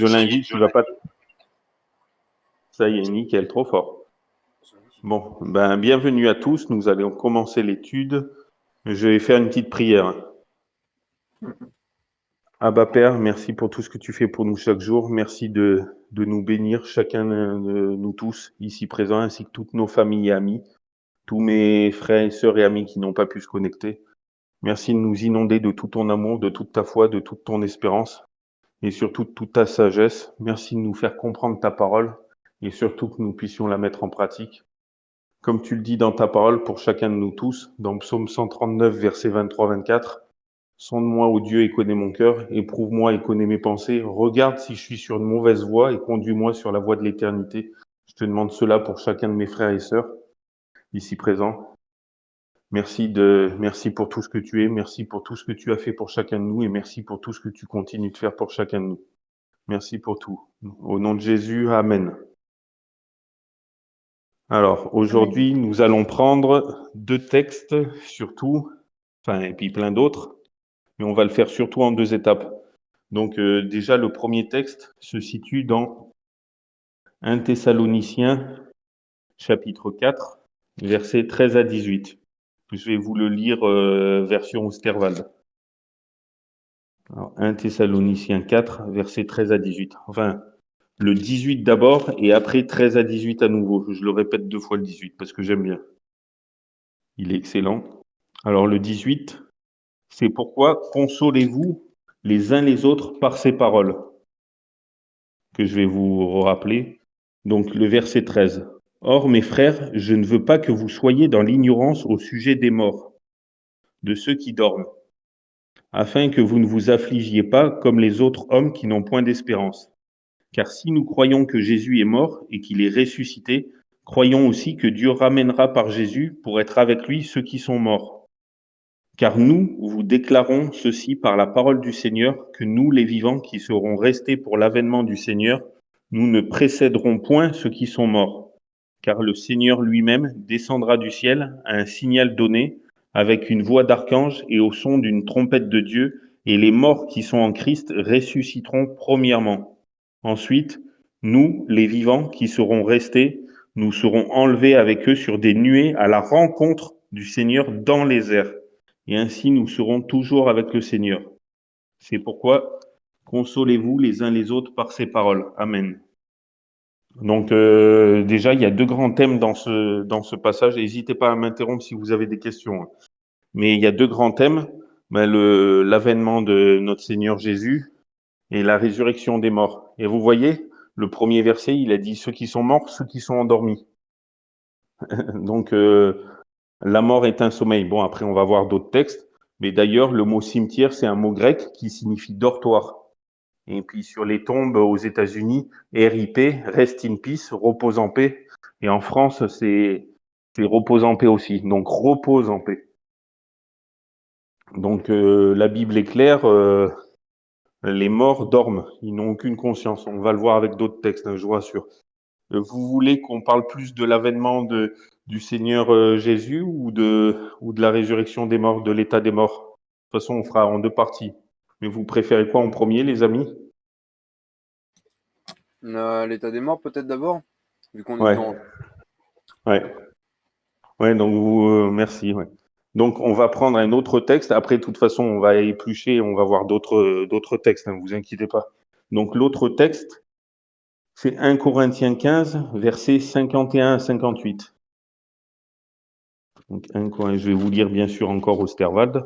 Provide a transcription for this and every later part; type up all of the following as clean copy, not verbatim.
Je l'invite, tu vas pas... Ça y est, nickel, trop fort. Bon, bienvenue à tous, nous allons commencer l'étude. Je vais faire une petite prière. Abba Père, merci pour tout ce que tu fais pour nous chaque jour. Merci de nous bénir, chacun de nous tous ici présents, ainsi que toutes nos familles et amis, tous mes frères et sœurs et amis qui n'ont pas pu se connecter. Merci de nous inonder de tout ton amour, de toute ta foi, de toute ton espérance et surtout de toute ta sagesse. Merci de nous faire comprendre ta parole et surtout que nous puissions la mettre en pratique. Comme tu le dis dans ta parole pour chacun de nous tous, dans Psaume 139, versets 23-24, « Sonde-moi, ô Dieu, et connais mon cœur, éprouve-moi et connais mes pensées, regarde si je suis sur une mauvaise voie et conduis-moi sur la voie de l'éternité. » Je te demande cela pour chacun de mes frères et sœurs ici présents. Merci pour tout ce que tu es, merci pour tout ce que tu as fait pour chacun de nous et merci pour tout ce que tu continues de faire pour chacun de nous. Merci pour tout. Au nom de Jésus, Amen. Alors, aujourd'hui, nous allons prendre 2 textes, surtout, et puis plein d'autres, mais on va le faire surtout en 2 étapes. Donc, déjà, le premier texte se situe dans 1 Thessaloniciens, chapitre 4, versets 13 à 18. Je vais vous le lire version Osterwald. Alors, 1 Thessaloniciens 4, versets 13 à 18. Enfin, le 18 d'abord et après 13 à 18 à nouveau. Je le répète 2 fois le 18 parce que j'aime bien. Il est excellent. Alors le 18, c'est pourquoi consolez-vous les uns les autres par ces paroles que je vais vous rappeler. Donc le verset 13. Or mes frères, je ne veux pas que vous soyez dans l'ignorance au sujet des morts, de ceux qui dorment, afin que vous ne vous affligiez pas comme les autres hommes qui n'ont point d'espérance. Car si nous croyons que Jésus est mort et qu'il est ressuscité, croyons aussi que Dieu ramènera par Jésus pour être avec lui ceux qui sont morts. Car nous vous déclarons ceci par la parole du Seigneur, que nous les vivants qui serons restés pour l'avènement du Seigneur, nous ne précéderons point ceux qui sont morts. Car le Seigneur lui-même descendra du ciel à un signal donné, avec une voix d'archange et au son d'une trompette de Dieu, et les morts qui sont en Christ ressusciteront premièrement. Ensuite, nous, les vivants qui serons restés, nous serons enlevés avec eux sur des nuées à la rencontre du Seigneur dans les airs. Et ainsi nous serons toujours avec le Seigneur. C'est pourquoi consolez-vous les uns les autres par ces paroles. Amen. Donc déjà, il y a 2 grands thèmes dans ce passage. N'hésitez pas à m'interrompre si vous avez des questions. Mais il y a 2 grands thèmes. L'avènement de notre Seigneur Jésus et la résurrection des morts. Et vous voyez, le premier verset, il a dit ceux qui sont morts, ceux qui sont endormis. Donc la mort est un sommeil. Bon, après, on va voir d'autres textes. Mais d'ailleurs, le mot cimetière, c'est un mot grec qui signifie dortoir. Et puis sur les tombes aux États-Unis, RIP, Rest in Peace, repose en paix. Et en France, c'est repose en paix aussi. Donc repose en paix. Donc la Bible est claire, les morts dorment, ils n'ont aucune conscience. On va le voir avec d'autres textes, je vous rassure. Vous voulez qu'on parle plus de l'avènement du Seigneur Jésus ou de la résurrection des morts, de l'état des morts? De toute façon, on fera en 2 parties. Mais vous préférez quoi en premier, les amis? L'état des morts, peut-être d'abord, vu qu'on est Ouais. dedans. Ouais, donc merci. Ouais. Donc on va prendre un autre texte. Après, de toute façon, on va éplucher, on va voir d'autres textes, ne vous inquiétez pas. Donc l'autre texte, c'est 1 Corinthiens 15, versets 51 à 58. Donc je vais vous lire bien sûr encore Osterwald.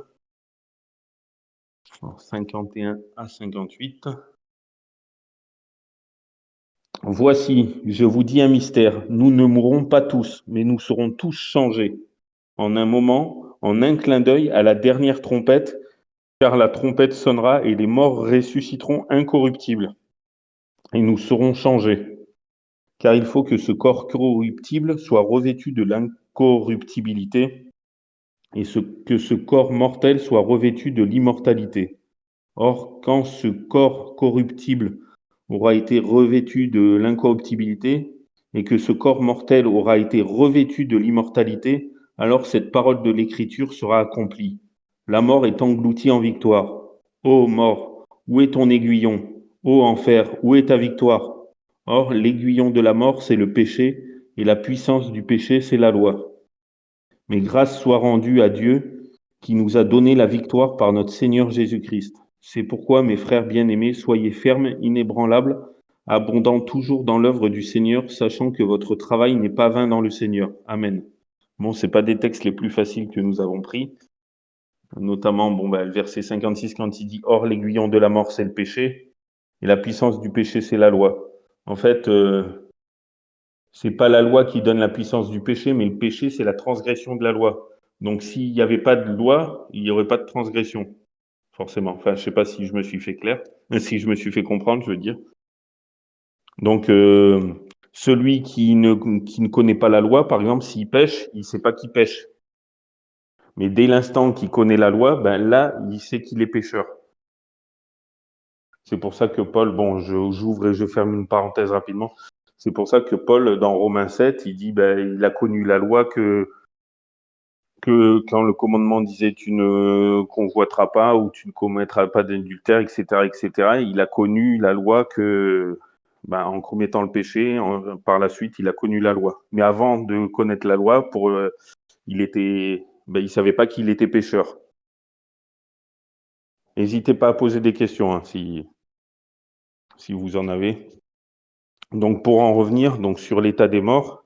51 à 58. Voici, je vous dis un mystère, nous ne mourrons pas tous, mais nous serons tous changés. En un moment, en un clin d'œil, à la dernière trompette, car la trompette sonnera et les morts ressusciteront incorruptibles. Et nous serons changés. Car il faut que ce corps corruptible soit revêtu de l'incorruptibilité et que ce corps mortel soit revêtu de l'immortalité. Or, quand ce corps corruptible aura été revêtu de l'incorruptibilité et que ce corps mortel aura été revêtu de l'immortalité, alors cette parole de l'Écriture sera accomplie. La mort est engloutie en victoire. Ô mort, où est ton aiguillon? Ô enfer, où est ta victoire? Or, l'aiguillon de la mort, c'est le péché, et la puissance du péché, c'est la loi. Mais grâce soit rendue à Dieu, qui nous a donné la victoire par notre Seigneur Jésus-Christ. C'est pourquoi, mes frères bien-aimés, soyez fermes, inébranlables, abondant toujours dans l'œuvre du Seigneur, sachant que votre travail n'est pas vain dans le Seigneur. Amen. Bon, c'est pas des textes les plus faciles que nous avons pris, notamment le verset 56 quand il dit « Or, l'aiguillon de la mort, c'est le péché, et la puissance du péché, c'est la loi ». En fait, c'est pas la loi qui donne la puissance du péché, mais le péché, c'est la transgression de la loi. Donc, s'il n'y avait pas de loi, il n'y aurait pas de transgression, forcément. Enfin, je sais pas si je me suis fait clair, si je me suis fait comprendre, je veux dire. Donc, celui qui ne connaît pas la loi, par exemple, s'il pêche, il sait pas qu'il pêche. Mais dès l'instant qu'il connaît la loi, ben là, il sait qu'il est pécheur. C'est pour ça que Paul, bon, j'ouvre et je ferme une parenthèse rapidement. C'est pour ça que Paul, dans Romains 7, il dit, il a connu la loi que quand le commandement disait tu ne convoiteras pas ou tu ne commettras pas d'adultère, etc., etc., il a connu la loi que, en commettant le péché, par la suite, il a connu la loi. Mais avant de connaître la loi, il savait pas qu'il était pécheur. N'hésitez pas à poser des questions, hein, si vous en avez. Donc, pour en revenir, donc sur l'état des morts,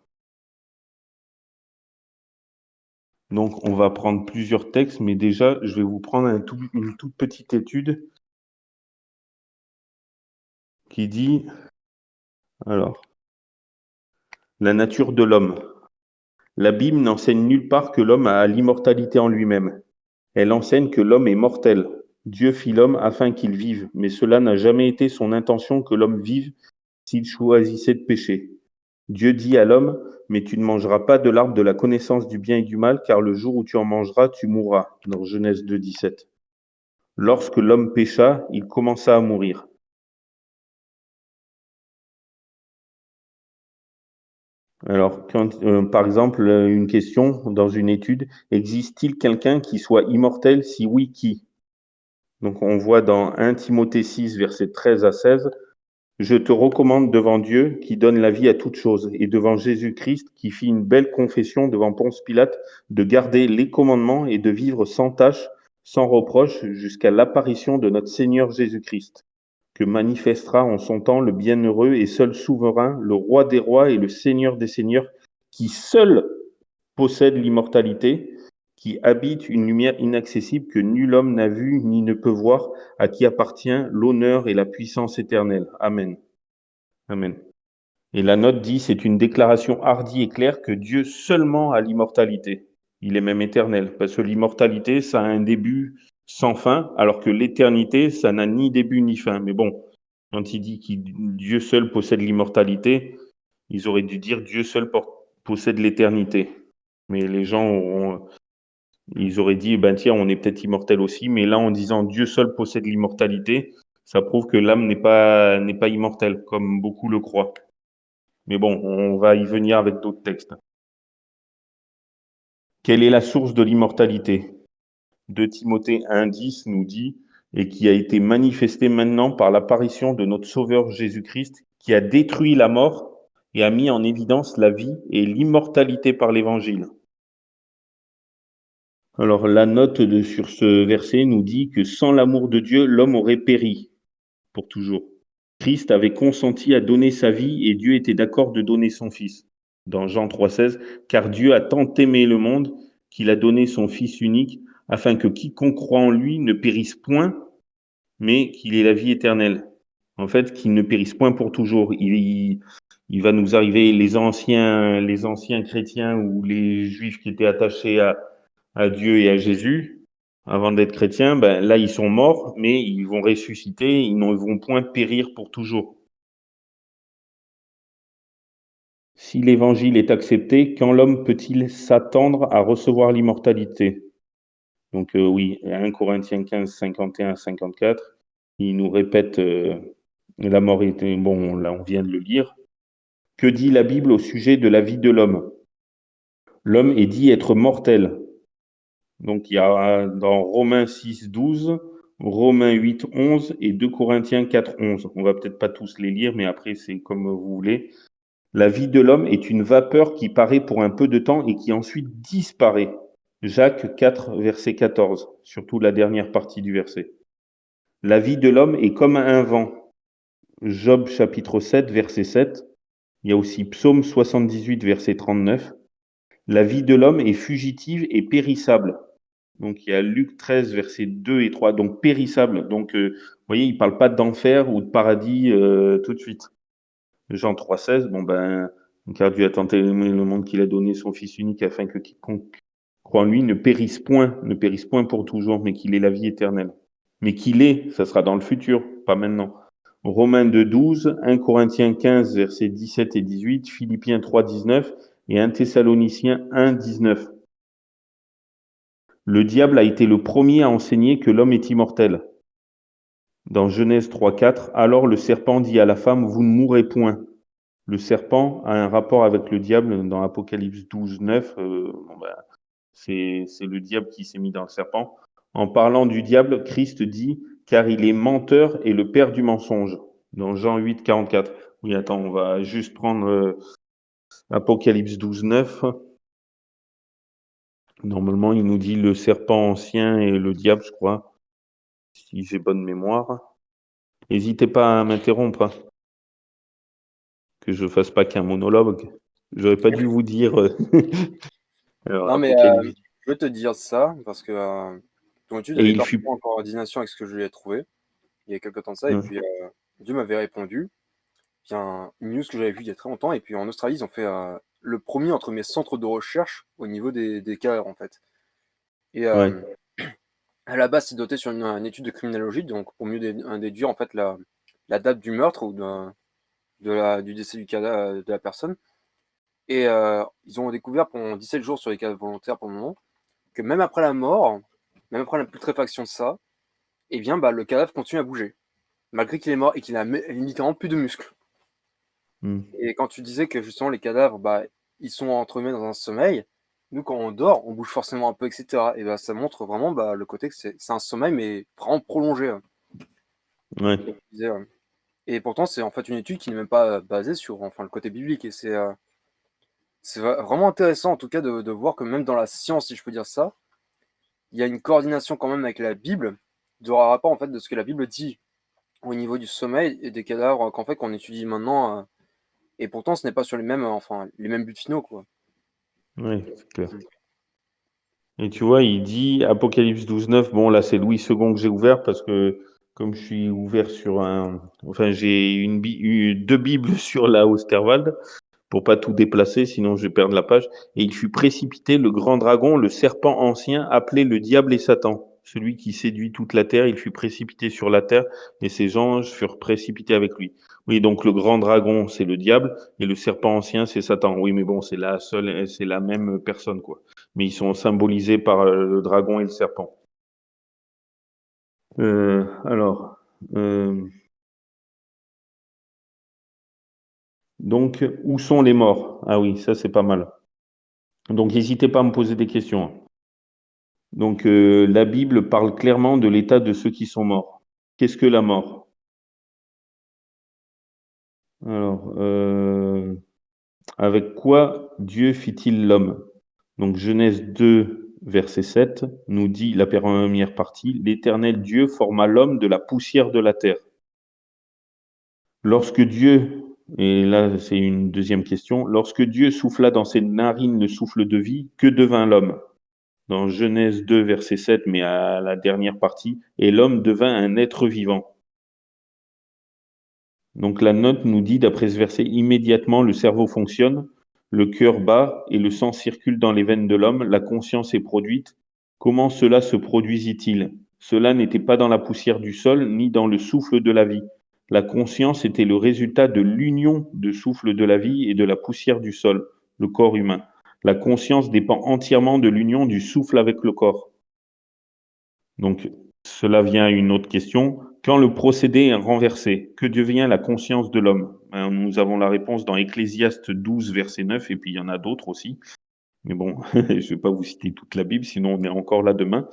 donc on va prendre plusieurs textes, mais déjà, je vais vous prendre une toute petite étude qui dit, alors, la nature de l'homme. La Bible n'enseigne nulle part que l'homme a l'immortalité en lui-même. Elle enseigne que l'homme est mortel. Dieu fit l'homme afin qu'il vive, mais cela n'a jamais été son intention que l'homme vive s'il choisissait de pécher. Dieu dit à l'homme, mais tu ne mangeras pas de l'arbre de la connaissance du bien et du mal, car le jour où tu en mangeras, tu mourras. Dans Genèse 2, 17. Lorsque l'homme pécha, il commença à mourir. Alors, par exemple, une question dans une étude, existe-t-il quelqu'un qui soit immortel? Si oui, qui? Donc, on voit dans 1 Timothée 6, versets 13 à 16, « Je te recommande devant Dieu qui donne la vie à toutes choses et devant Jésus-Christ qui fit une belle confession devant Ponce Pilate de garder les commandements et de vivre sans tâche, sans reproche jusqu'à l'apparition de notre Seigneur Jésus-Christ, que manifestera en son temps le bienheureux et seul souverain, le roi des rois et le Seigneur des seigneurs, qui seul possède l'immortalité, qui habite une lumière inaccessible que nul homme n'a vue ni ne peut voir, à qui appartient l'honneur et la puissance éternelle. Amen. Amen. Et la note dit, c'est une déclaration hardie et claire que Dieu seulement a l'immortalité. Il est même éternel, parce que l'immortalité, ça a un début sans fin, alors que l'éternité, ça n'a ni début ni fin. Mais bon, quand il dit que Dieu seul possède l'immortalité, ils auraient dû dire Dieu seul possède l'éternité. Mais les gens ils auraient dit, tiens, on est peut-être immortel aussi, mais là, en disant Dieu seul possède l'immortalité, ça prouve que l'âme n'est pas immortelle, comme beaucoup le croient. Mais bon, on va y venir avec d'autres textes. Quelle est la source de l'immortalité? 2 Timothée 1,10 nous dit, et qui a été manifestée maintenant par l'apparition de notre Sauveur Jésus-Christ, qui a détruit la mort et a mis en évidence la vie et l'immortalité par l'Évangile. Alors la note sur ce verset nous dit que sans l'amour de Dieu, l'homme aurait péri pour toujours. Christ avait consenti à donner sa vie et Dieu était d'accord de donner son Fils. Dans Jean 3,16, car Dieu a tant aimé le monde qu'il a donné son Fils unique afin que quiconque croit en lui ne périsse point, mais qu'il ait la vie éternelle. En fait, qu'il ne périsse point pour toujours. Il va nous arriver les anciens chrétiens ou les juifs qui étaient attachés à Dieu et à Jésus, avant d'être chrétiens, là, ils sont morts, mais ils vont ressusciter, ils ne vont point périr pour toujours. Si l'évangile est accepté, quand l'homme peut-il s'attendre à recevoir l'immortalité? Donc oui, 1 Corinthiens 15, 51 à 54, il nous répète la mort était... Bon, là, on vient de le lire. Que dit la Bible au sujet de la vie de l'homme? L'homme est dit être mortel. Donc, il y a dans Romains 6, 12, Romains 8, 11 et 2 Corinthiens 4, 11. On va peut-être pas tous les lire, mais après, c'est comme vous voulez. La vie de l'homme est une vapeur qui paraît pour un peu de temps et qui ensuite disparaît. Jacques 4, verset 14, surtout la dernière partie du verset. La vie de l'homme est comme un vent. Job chapitre 7, verset 7. Il y a aussi Psaume 78, verset 39. La vie de l'homme est fugitive et périssable. Donc il y a Luc 13, versets 2 et 3. Donc périssable. Donc vous voyez, il ne parle pas d'enfer ou de paradis tout de suite. Jean 3, 16, bon ben, car Dieu a tant aimé le monde qu'il a donné son Fils unique afin que quiconque croit en lui ne périsse point pour toujours, mais qu'il ait la vie éternelle. Mais qu'il ait, ça sera dans le futur, pas maintenant. Romains 2, 12, 1 Corinthiens 15, versets 17 et 18, Philippiens 3, 19 et 1 Thessaloniciens 1, 19. Le diable a été le premier à enseigner que l'homme est immortel. Dans Genèse 3, 4, alors le serpent dit à la femme, vous ne mourrez point. Le serpent a un rapport avec le diable dans Apocalypse 12, 9. C'est le diable qui s'est mis dans le serpent. En parlant du diable, Christ dit, car il est menteur et le père du mensonge. Dans Jean 8, 44. Oui, attends, on va juste prendre Apocalypse 12, 9. Normalement, il nous dit le serpent ancien et le diable, je crois, si j'ai bonne mémoire. N'hésitez pas à m'interrompre, hein, que je fasse pas qu'un monologue. J'aurais pas dû vous dire. Alors, Non, mais Apocalypse. je veux te dire ça parce que ton étude, Et elle est il parfaitement fut. en coordination avec ce que je lui ai trouvé il y a quelques temps de ça. Et Hein, puis, Dieu m'avait répondu via une news que j'avais vue il y a très longtemps. Et puis, en Australie, ils ont fait le premier entre mes centres de recherche au niveau des cadavres, en fait. Et ouais, à la base, c'est doté sur une étude de criminologie, donc pour mieux déduire, en fait, la date du meurtre ou du décès du cadavre de la personne. Et ils ont découvert pendant 17 jours sur les cadavres volontaires pour le moment que même après la mort, même après la putréfaction de ça, eh bien, bah, le cadavre continue à bouger, malgré qu'il est mort et qu'il a littéralement plus de muscles. hmm, Et quand tu disais que justement les cadavres, bah, ils sont entremêlés dans un sommeil, nous quand on dort, on bouge forcément un peu, etc. Et bah, ça montre vraiment bah, le côté que c'est un sommeil, mais vraiment prolongé, hein, ouais, comme tu disais, ouais. Et pourtant, c'est en fait une étude qui n'est même pas basée sur enfin, le côté biblique. Et c'est vraiment intéressant, en tout cas, de voir que même dans la science, si je peux dire ça, il y a une coordination quand même avec la Bible, de rapport en fait de ce que la Bible dit au niveau du sommeil et des cadavres qu'en fait qu'on étudie maintenant. Et pourtant, ce n'est pas sur les mêmes, enfin, les mêmes buts finaux, quoi. ouais, c'est clair. Mm. Et tu vois, il dit Apocalypse 12, 9. Bon, là, c'est Louis II que j'ai ouvert parce que comme je suis ouvert sur un. Enfin, j'ai deux Bibles sur la Osterwald pour pas tout déplacer, sinon je vais perdre la page. Et il fut précipité le grand dragon, le serpent ancien, appelé le diable et Satan. Celui qui séduit toute la terre, il fut précipité sur la terre et ses anges furent précipités avec lui. Oui, donc le grand dragon, c'est le diable et le serpent ancien, c'est Satan. Oui, mais bon, c'est la même personne, quoi. Mais ils sont symbolisés par le dragon et le serpent. Alors, donc, où sont les morts? Ah oui, ça c'est pas mal. Donc, n'hésitez pas à me poser des questions. Donc, la Bible parle clairement de l'état de ceux qui sont morts. Qu'est-ce que la mort? Alors, avec quoi Dieu fit-il l'homme? Donc, Genèse 2, verset 7 nous dit la première partie, l'Éternel Dieu forma l'homme de la poussière de la terre. Lorsque Dieu, et là c'est une deuxième question, lorsque Dieu souffla dans ses narines le souffle de vie, que devint l'homme? Dans Genèse 2, verset 7, mais à la dernière partie, et l'homme devint un être vivant. Donc la note nous dit, d'après ce verset, immédiatement le cerveau fonctionne, le cœur bat et le sang circule dans les veines de l'homme, la conscience est produite. Comment cela se produisit-il? Cela n'était pas dans la poussière du sol, ni dans le souffle de la vie. La conscience était le résultat de l'union de souffle de la vie et de la poussière du sol, le corps humain. La conscience dépend entièrement de l'union du souffle avec le corps. Donc, cela vient à une autre question. Quand le procédé est renversé, que devient la conscience de l'homme? Nous avons la réponse dans Ecclésiaste 12, verset 9, et puis il y en a d'autres aussi. Mais bon, je ne vais pas vous citer toute la Bible, sinon on est encore là demain.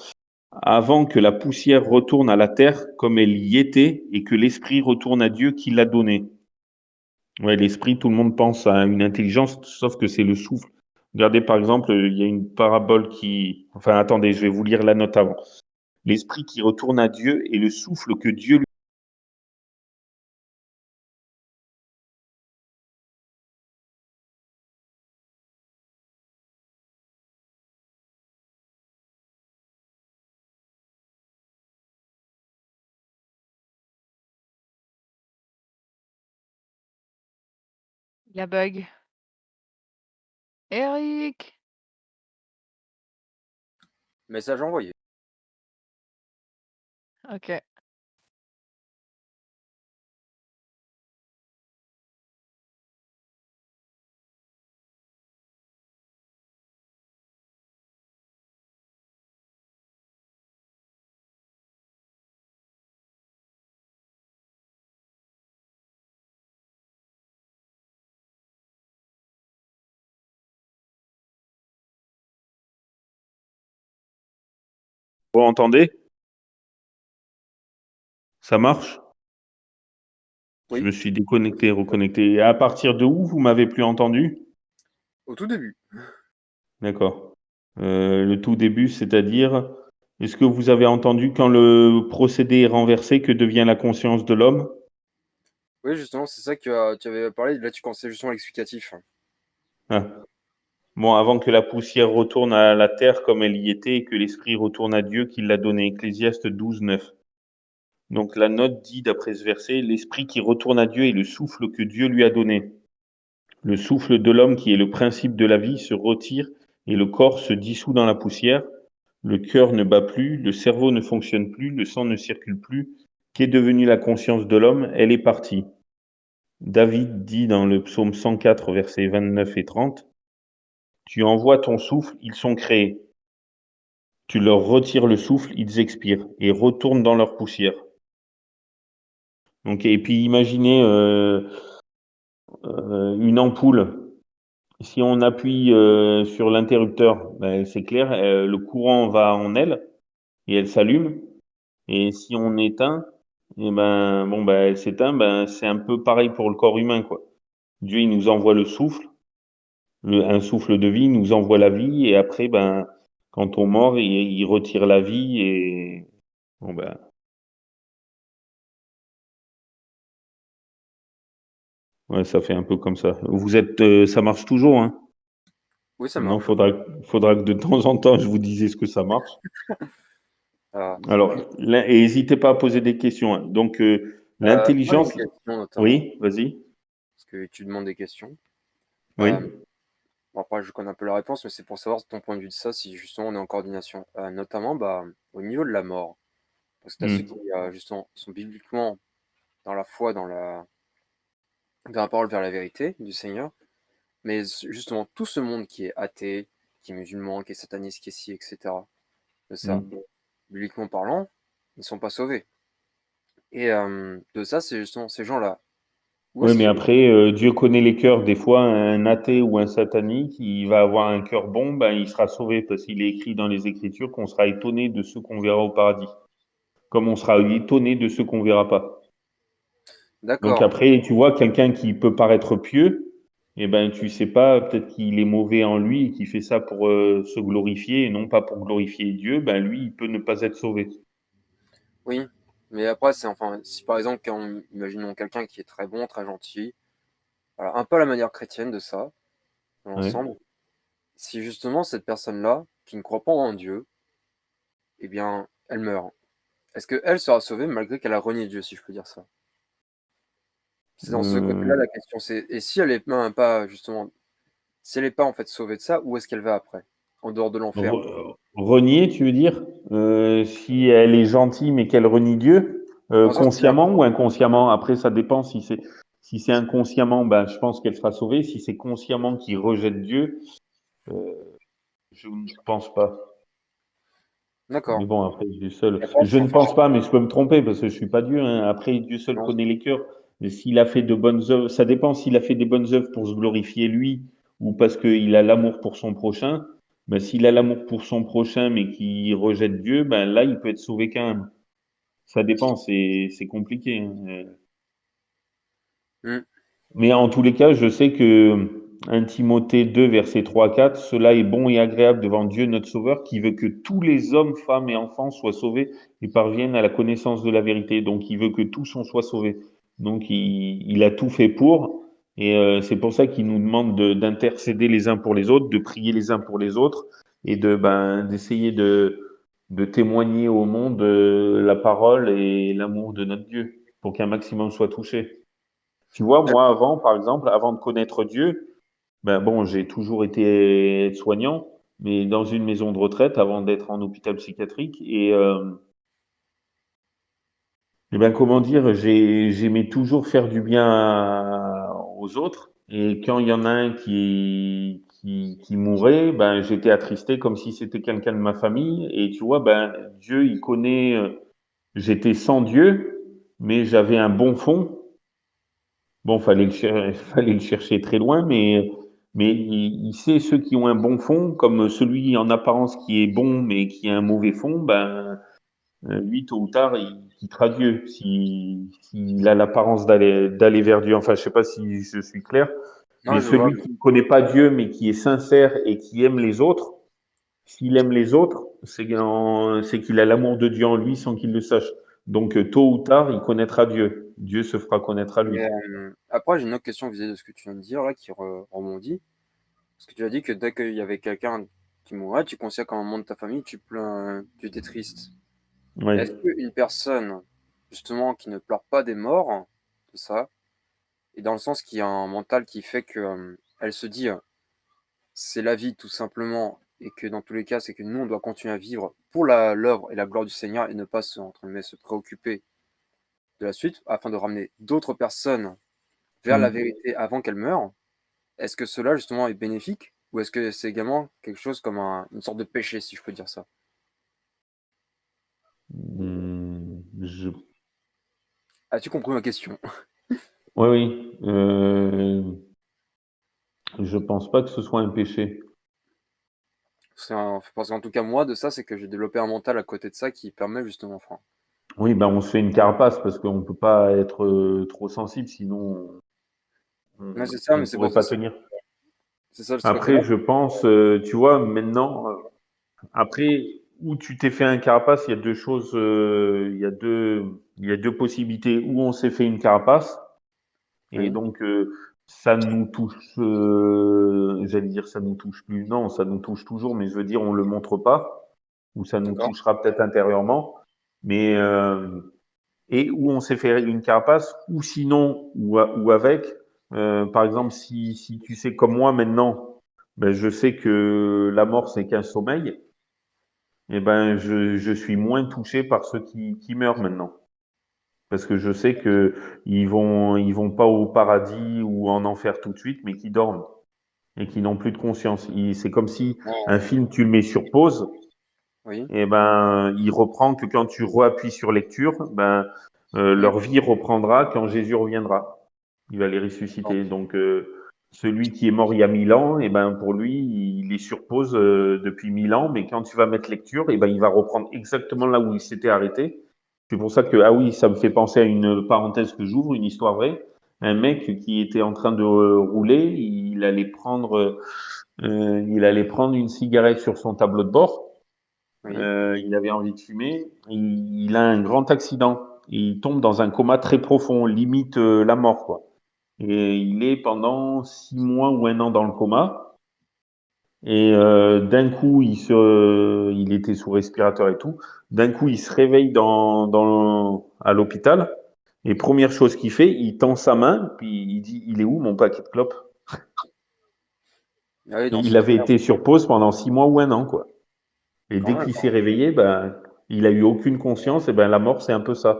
avant que la poussière retourne à la terre comme elle y était et que l'esprit retourne à Dieu qui l'a donné. Ouais, l'esprit, tout le monde pense à une intelligence, sauf que c'est le souffle. Regardez par exemple, il y a une parabole qui... Enfin, attendez, je vais vous lire la note avant. L'esprit qui retourne à Dieu et le souffle que Dieu lui... La bug. Eric! Message envoyé. OK. Vous entendez? Ça marche? Je Oui, me suis déconnecté, reconnecté. Et à partir de où vous m'avez plus entendu? au tout début. D'accord. Le tout début, c'est-à-dire, est-ce que vous avez entendu quand le procédé est renversé, que devient la conscience de l'homme? Oui, justement, c'est ça que tu avais parlé. Là, tu commençais justement l'explicatif. Ah. Bon, avant que la poussière retourne à la terre comme elle y était et que l'esprit retourne à Dieu qui l'a donné. Ecclésiaste 12, 9. Donc la note dit, d'après ce verset, l'esprit qui retourne à Dieu est le souffle que Dieu lui a donné. Le souffle de l'homme, qui est le principe de la vie, se retire et le corps se dissout dans la poussière. Le cœur ne bat plus, le cerveau ne fonctionne plus, le sang ne circule plus. Qu'est devenue la conscience de l'homme? Elle est partie. David dit dans le psaume 104, versets 29 et 30, tu envoies ton souffle, ils sont créés. Tu leur retires le souffle, ils expirent et retournent dans leur poussière. Donc, et puis imaginez une ampoule. Si on appuie sur l'interrupteur, ben, c'est clair, le courant va en elle et elle s'allume. Et si on éteint, et ben bon ben elle s'éteint. Ben c'est un peu pareil pour le corps humain, quoi. Dieu il nous envoie le souffle, un souffle de vie, il nous envoie la vie et après ben quand on mord, il retire la vie et bon ben ouais, ça fait un peu comme ça. Vous êtes, ça marche toujours, hein? Oui, ça Maintenant, marche. faudra que de temps en temps, je vous dise ce que ça marche. Ah, Alors, et n'hésitez pas à poser des questions, hein. Donc, moi, j'ai une l'intelligence, question notamment, oui, vas-y, parce que tu demandes des questions. oui. Euh, bon, après, je connais un peu la réponse, mais c'est pour savoir ton point de vue de ça, si justement on est en coordination. Notamment, bah, au niveau de la mort. Parce que tu as ceux qui, Hmm. justement, sont bibliquement dans la foi, dans la parole vers la vérité du Seigneur. Mais justement, tout ce monde qui est athée, qui est musulman, qui est sataniste, qui est ci, etc., de ça, Hmm. bibliquement parlant, ils ne sont pas sauvés. Et de ça, c'est justement ces gens-là. Où Oui, est-ce mais qu'ils après, Dieu connaît les cœurs. Des fois, un athée ou un satanique, il va avoir un cœur bon, ben, il sera sauvé parce qu'il est écrit dans les Écritures qu'on sera étonné de ceux qu'on verra au paradis, comme on sera étonné de ceux qu'on verra pas. Donc D'accord, après, tu vois, quelqu'un qui peut paraître pieux, eh ben, tu sais pas, peut-être qu'il est mauvais en lui et qu'il fait ça pour se glorifier et non pas pour glorifier Dieu, ben lui, il peut ne pas être sauvé. oui. Mais après, c'est enfin, si par exemple, imaginons quelqu'un qui est très bon, très gentil, voilà, un peu à la manière chrétienne de ça, dans Ouais. l'ensemble, si justement cette personne-là, qui ne croit pas en Dieu, eh bien, elle meurt. Est-ce qu'elle sera sauvée malgré qu'elle a renié Dieu, si je peux dire ça? C'est dans ce côté-là Euh, la question. C'est et si elle est même pas justement, si elle est pas en fait sauvée de ça, où est-ce qu'elle va après? En dehors de l'enfer? Renier, tu veux dire? Si elle est gentille mais qu'elle renie Dieu, Dans le sens où consciemment ou inconsciemment? Après, ça dépend. Si c'est inconsciemment, ben, je pense qu'elle sera sauvée. Si c'est consciemment qu'il rejette Dieu, euh, je ne pense pas. Mais d'accord. bon, après, Dieu seul. Et après, Je c'est ne enfin, pense pas, mais je peux me tromper parce que je suis pas Dieu, hein. Après, Dieu seul non, connaît les cœurs. Mais s'il a fait de bonnes œuvres, ça dépend s'il a fait des bonnes œuvres pour se glorifier lui ou parce qu'il a l'amour pour son prochain. ben, s'il a l'amour pour son prochain mais qu'il rejette Dieu, ben là, il peut être sauvé quand même. Ça dépend, c'est compliqué, hein. Hmm. Mais en tous les cas, je sais que 1 Timothée 2, versets 3 à 4, cela est bon et agréable devant Dieu notre Sauveur, qui veut que tous les hommes, femmes et enfants soient sauvés et parviennent à la connaissance de la vérité. Donc, il veut que tous on soit sauvés. Donc, il a tout fait pour. Et c'est pour ça qu'il nous demande d'intercéder les uns pour les autres, de prier les uns pour les autres et d'essayer de témoigner au monde la parole et l'amour de notre Dieu pour qu'un maximum soit touché. Tu vois, moi, avant, par exemple, avant de connaître Dieu, ben bon, j'ai toujours été soignant, mais dans une maison de retraite avant d'être en hôpital psychiatrique. Et ben, comment dire, j'aimais toujours faire du bien aux autres. Et quand il y en a un qui mourait, ben, j'étais attristé comme si c'était quelqu'un de ma famille. Et tu vois, ben, Dieu, il connaît, j'étais sans Dieu, mais j'avais un bon fond. Bon, fallait le chercher très loin, mais il sait ceux qui ont un bon fond, comme celui en apparence qui est bon, mais qui a un mauvais fond, ben, lui, tôt ou tard, il quittera Dieu. S'il a l'apparence d'aller vers Dieu. Enfin, je sais pas si je suis clair, Non, mais je vois. celui qui ne connaît pas Dieu, mais qui est sincère et qui aime les autres, s'il aime les autres, c'est qu'il a l'amour de Dieu en lui sans qu'il le sache. Donc, tôt ou tard, il connaîtra Dieu. Dieu se fera connaître à lui. Mais, après, j'ai une autre question vis-à-vis de ce que tu viens de dire là qui rebondit. Parce que tu as dit que dès qu'il y avait quelqu'un qui mourait, tu considères comme un membre de ta famille, tu pleins, tu étais triste. Ouais. Est-ce qu'une personne, justement, qui ne pleure pas des morts, de ça, et dans le sens qui a un mental qui fait que elle se dit c'est la vie tout simplement, et que dans tous les cas, c'est que nous, on doit continuer à vivre pour l'œuvre et la gloire du Seigneur et ne pas entre guillemets, se préoccuper de la suite afin de ramener d'autres personnes vers la Mm. vérité avant qu'elles meurent. Est-ce que cela, justement, est bénéfique ou est-ce que c'est également quelque chose comme une sorte de péché, si je peux dire ça? Hmm, As-tu compris ma question? Oui, oui. Je pense pas que ce soit un péché. Parce qu'en tout cas, moi, de ça, c'est que j'ai développé un mental à côté de ça qui permet justement, enfin, Oui, ben on se fait une carapace parce qu'on peut pas être trop sensible, sinon ouais, c'est ça, on mais pourrait pas tenir. c'est ça de ce côté-là. Après, je pense, tu vois, maintenant, après, où tu t'es fait un carapace, il y a deux choses, il y a deux possibilités. Où on s'est fait une carapace, et Oui, donc ça nous touche, j'allais dire ça nous touche plus. Non, ça nous touche toujours, mais je veux dire, on le montre pas, ou ça nous d'accord. touchera peut-être intérieurement. Mais et où on s'est fait une carapace, ou sinon, ou avec. Par exemple, si tu sais comme moi maintenant, ben, je sais que la mort c'est qu'un sommeil, et ben je suis moins touché par ceux qui meurent maintenant. Parce que je sais que ils vont pas au paradis ou en enfer tout de suite, mais qu'ils dorment et qui n'ont plus de conscience. C'est comme si un film, tu le mets sur pause, Oui, et ben, il reprend que quand tu reappuies sur lecture, ben, oui, leur vie reprendra quand Jésus reviendra. Il va les bon, ressusciter. Donc, celui qui est mort il y a 1000 ans, et ben, pour lui, il est sur pause depuis 1000 ans, mais quand tu vas mettre lecture, et ben, il va reprendre exactement là où il s'était arrêté. C'est pour ça que, ah oui, ça me fait penser à une parenthèse que j'ouvre, une histoire vraie. Un mec qui était en train de rouler, il allait prendre une cigarette sur son tableau de bord. oui. Il avait envie de fumer. Il a un grand accident. Il tombe dans un coma très profond, limite la mort, quoi. Et il est pendant 6 mois ou un an dans le coma. Et d'un coup, il était sous respirateur et tout. D'un coup, il se réveille à l'hôpital. Et première chose qu'il fait, il tend sa main, puis il dit, il est où mon paquet de clopes? Ah oui, Et dans il ce avait cas-là, été sur pause pendant 6 mois ou un an, quoi. Et quand dès même. qu'il s'est réveillé, ben, il a eu aucune conscience. Et ben, la mort, c'est un peu ça.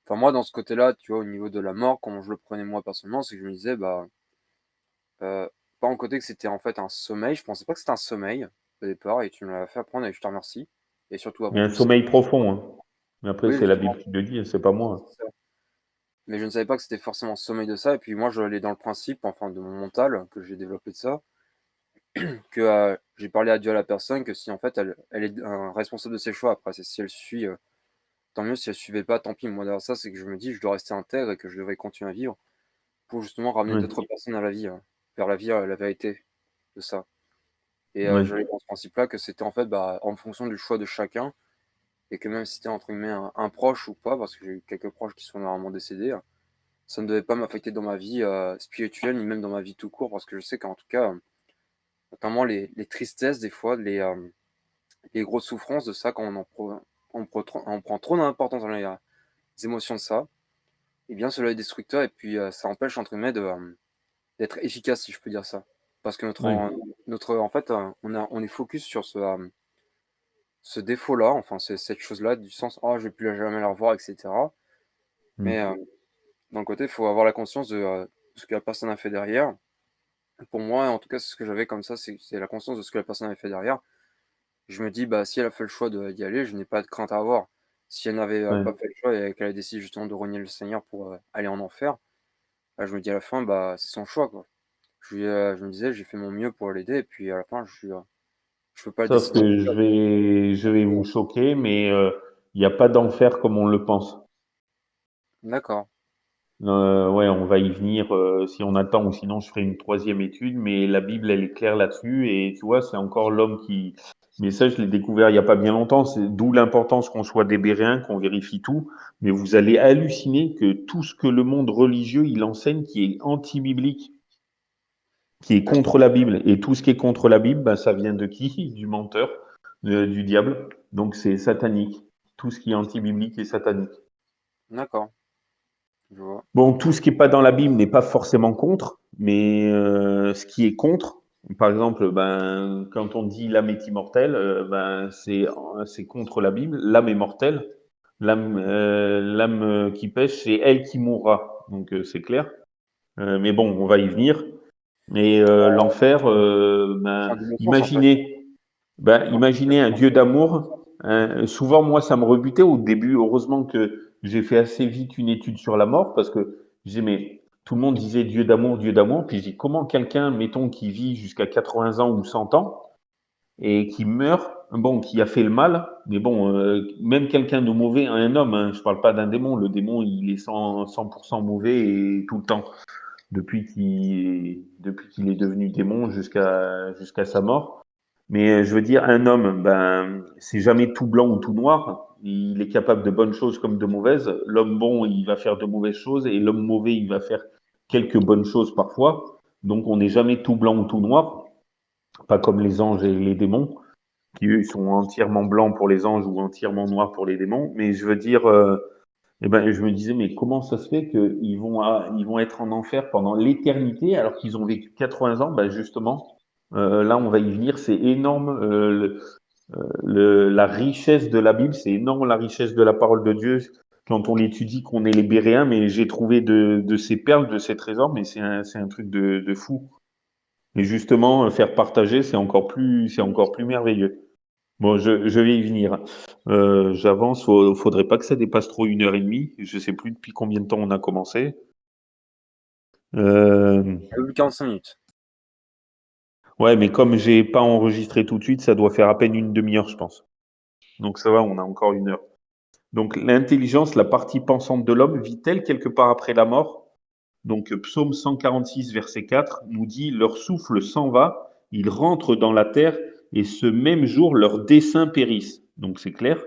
Enfin, moi, dans ce côté-là, tu vois, au niveau de la mort, comment je le prenais moi personnellement, c'est que je me disais, bah, pas en côté que c'était en fait un sommeil. Je pensais pas que c'était un sommeil au départ, et tu me l'as fait apprendre, et je te remercie. Et surtout Il y avant a un tout ça. sommeil profond, hein. Mais après, Oui, c'est la justement, Bible qui le dit, c'est pas moi. c'est ça. Mais je ne savais pas que c'était forcément sommeil de ça. Et puis moi, je l'ai dans le principe, enfin, de mon mental, que j'ai développé de ça. que j'ai parlé à Dieu à la personne, que si en fait elle est responsable de ses choix. Après, si elle suit, tant mieux. Si elle suivait pas, tant pis. Moi, derrière ça, c'est que je me dis, je dois rester intègre et que je devrais continuer à vivre pour justement ramener Ouais, d'autres personnes à la vie, vers la vie, la vérité de ça. Et ouais, j'avais dans ce principe-là que c'était en fait en fonction du choix de chacun et que même si c'était entre guillemets un proche ou pas, parce que j'ai eu quelques proches qui sont normalement décédés, ça ne devait pas m'affecter dans ma vie spirituelle ni même dans ma vie tout court, parce que je sais qu'en tout cas, notamment les tristesses des fois, les grosses souffrances de ça, quand on prend trop d'importance dans les émotions de ça, eh bien cela est destructeur et puis ça empêche entre guillemets d'être efficace, si je peux dire ça. Parce que ouais. en fait, on est focus sur ce défaut-là, enfin cette chose-là, du sens, oh, je vais plus jamais la revoir, etc. Mm. Mais d'un côté, il faut avoir la conscience de ce que la personne a fait derrière. Pour moi, en tout cas, c'est ce que j'avais comme ça, c'est la conscience de ce que la personne avait fait derrière. Je me dis, bah, si elle a fait le choix d'y aller, je n'ai pas de crainte à avoir. Si elle n'avait Ouais. pas fait le choix et qu'elle a décidé justement de renier le Seigneur pour aller en enfer, bah, je me dis à la fin, bah, c'est son choix, quoi. Je me disais, j'ai fait mon mieux pour l'aider, et puis à la fin, je peux pas le Sauf décider. que je vais vous choquer, mais il n'y a pas d'enfer comme on le pense. D'accord, Ouais, on va y venir si on a le temps, ou sinon je ferai une troisième étude, mais la Bible, elle est claire là-dessus, et tu vois, c'est encore l'homme qui... Mais ça, je l'ai découvert il n'y a pas bien longtemps, c'est d'où l'importance qu'on soit des Béréens, qu'on vérifie tout, mais vous allez halluciner que tout ce que le monde religieux, il enseigne, qui est anti-biblique, qui est contre la Bible, et tout ce qui est contre la Bible, ben, ça vient de qui? Du menteur, du diable, donc c'est satanique. Tout ce qui est anti-biblique est satanique. d'accord, je vois. Bon, tout ce qui est pas dans la Bible n'est pas forcément contre, mais ce qui est contre, par exemple, ben, quand on dit l'âme est immortelle, ben, c'est contre la Bible. L'âme est mortelle. L'âme qui pêche, c'est elle qui mourra. Donc c'est clair. Mais bon, on va y venir. Et l'enfer, Fin ben, d'émotion, ça peut être. imaginez un Dieu d'amour. Souvent, moi, ça me rebutait au début. Heureusement que j'ai fait assez vite une étude sur la mort parce que je disais, mais tout le monde disait Dieu d'amour, Dieu d'amour. Puis je dis, comment quelqu'un, mettons, qui vit jusqu'à 80 ans ou 100 ans et qui meurt, bon, qui a fait le mal, mais bon, même quelqu'un de mauvais, un homme, hein, je parle pas d'un démon. Le démon, il est 100% mauvais et tout le temps depuis qu'il est devenu démon jusqu'à sa mort. Mais je veux dire, un homme, ben, c'est jamais tout blanc ou tout noir. Il est capable de bonnes choses comme de mauvaises. L'homme bon, il va faire de mauvaises choses et l'homme mauvais, il va faire quelques bonnes choses parfois. Donc, on n'est jamais tout blanc ou tout noir, pas comme les anges et les démons, qui eux sont entièrement blancs pour les anges ou entièrement noirs pour les démons. Mais je veux dire, eh ben, je me disais, mais comment ça se fait qu'ils vont être en enfer pendant l'éternité alors qu'ils ont vécu 80 ans? Ben justement, là, on va y venir. C'est énorme la richesse de la Bible, c'est énorme la richesse de la parole de Dieu quand on l'étudie, qu'on est les Béréens. Mais j'ai trouvé de ces perles, de ces trésors, mais c'est un truc de fou. Et justement, faire partager, c'est encore plus merveilleux. Bon, je vais y venir. J'avance. Faudrait pas que ça dépasse trop 1 heure et demie. Je sais plus depuis combien de temps on a commencé. Euh, 45 minutes. ouais, mais comme j'ai pas enregistré tout de suite, ça doit faire à peine une demi-heure, je pense. Donc ça va, on a encore 1 heure. Donc l'intelligence, la partie pensante de l'homme, vit-elle quelque part après la mort? Donc Psaume 146, verset 4 nous dit, leur souffle s'en va, ils rentrent dans la terre, et ce même jour, leurs desseins périssent. Donc c'est clair.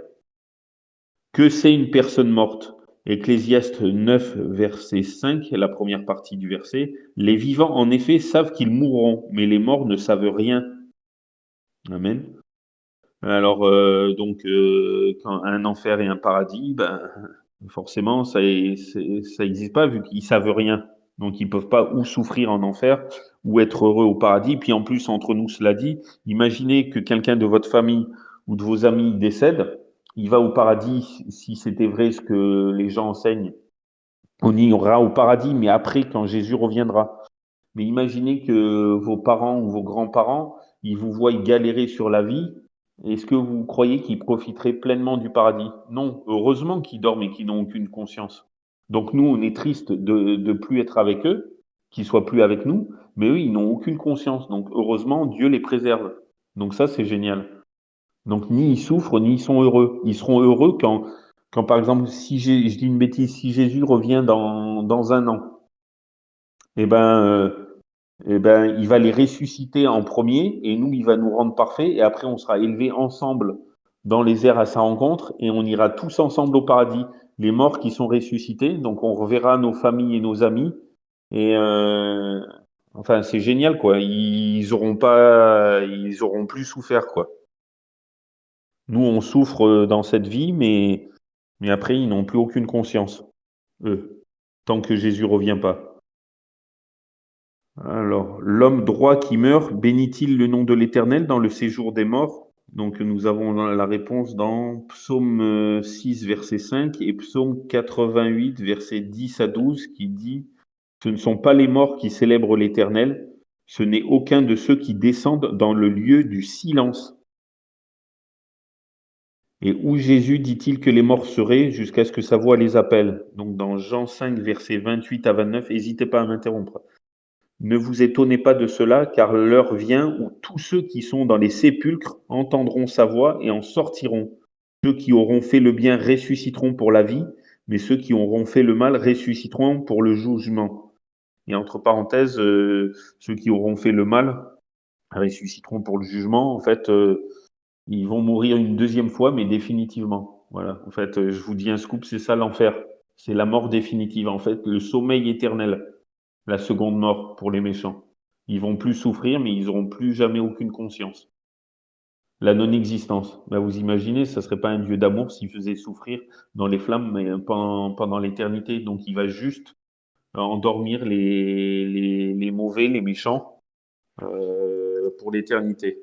Que c'est une personne morte? Ecclésiaste 9, verset 5, la première partie du verset. Les vivants, en effet, savent qu'ils mourront, mais les morts ne savent rien. Amen. Alors, donc, quand un enfer et un paradis, ben, forcément, ça n'existe pas vu qu'ils savent rien. Donc, ils peuvent pas ou souffrir en enfer ou être heureux au paradis. Puis en plus, entre nous, cela dit, imaginez que quelqu'un de votre famille ou de vos amis décède, il va au paradis, si c'était vrai ce que les gens enseignent, on ira au paradis, mais après, quand Jésus reviendra. Mais imaginez que vos parents ou vos grands-parents, ils vous voient galérer sur la vie. Est-ce que vous croyez qu'ils profiteraient pleinement du paradis? Non, heureusement qu'ils dorment et qu'ils n'ont aucune conscience. Donc nous, on est triste de plus être avec eux, qu'ils soient plus avec nous, mais eux, ils n'ont aucune conscience. Donc, heureusement, Dieu les préserve. Donc ça, c'est génial. Donc, ni ils souffrent, ni ils sont heureux. Ils seront heureux quand par exemple, si je dis une bêtise, si Jésus revient dans 1 an, eh ben, il va les ressusciter en premier et nous, il va nous rendre parfaits et après, on sera élevés ensemble dans les airs à sa rencontre et on ira tous ensemble au paradis. Les morts qui sont ressuscités, donc on reverra nos familles et nos amis et enfin, c'est génial, quoi. Ils auront plus souffert, quoi. Nous, on souffre dans cette vie, mais après, ils n'ont plus aucune conscience, eux, tant que Jésus revient pas. Alors, l'homme droit qui meurt, bénit-il le nom de l'Éternel dans le séjour des morts? Donc, nous avons la réponse dans Psaume 6, verset 5 et Psaume 88, verset 10 à 12, qui dit: Ce ne sont pas les morts qui célèbrent l'Éternel, ce n'est aucun de ceux qui descendent dans le lieu du silence. Et où Jésus dit-il que les morts seraient jusqu'à ce que sa voix les appelle? Donc, dans Jean 5, verset 28 à 29, n'hésitez pas à m'interrompre. Ne vous étonnez pas de cela, car l'heure vient où tous ceux qui sont dans les sépulcres entendront sa voix et en sortiront. Ceux qui auront fait le bien ressusciteront pour la vie, mais ceux qui auront fait le mal ressusciteront pour le jugement. Et entre parenthèses, ceux qui auront fait le mal ressusciteront pour le jugement. En fait, ils vont mourir une deuxième fois, mais définitivement. Voilà. En fait, je vous dis un scoop, c'est ça l'enfer. C'est la mort définitive. En fait, le sommeil éternel. La seconde mort pour les méchants. Ils vont plus souffrir, mais ils n'auront plus jamais aucune conscience. La non-existence. Ben, vous imaginez, ça serait pas un Dieu d'amour s'il faisait souffrir dans les flammes mais pendant l'éternité. Donc il va juste endormir les mauvais, les méchants, pour l'éternité.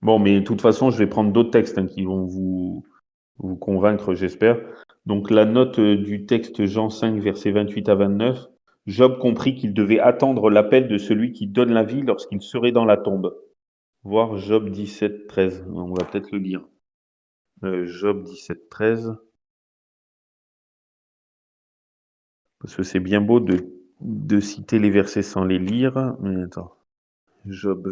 Bon, mais de toute façon, je vais prendre d'autres textes qui vont vous convaincre, j'espère. Donc la note du texte Jean 5, versets 28 à 29. Job comprit qu'il devait attendre l'appel de celui qui donne la vie lorsqu'il serait dans la tombe. Voir Job 17, 13. On va peut-être le lire. Job 17, 13. Parce que c'est bien beau de citer les versets sans les lire. Mais attends. Job.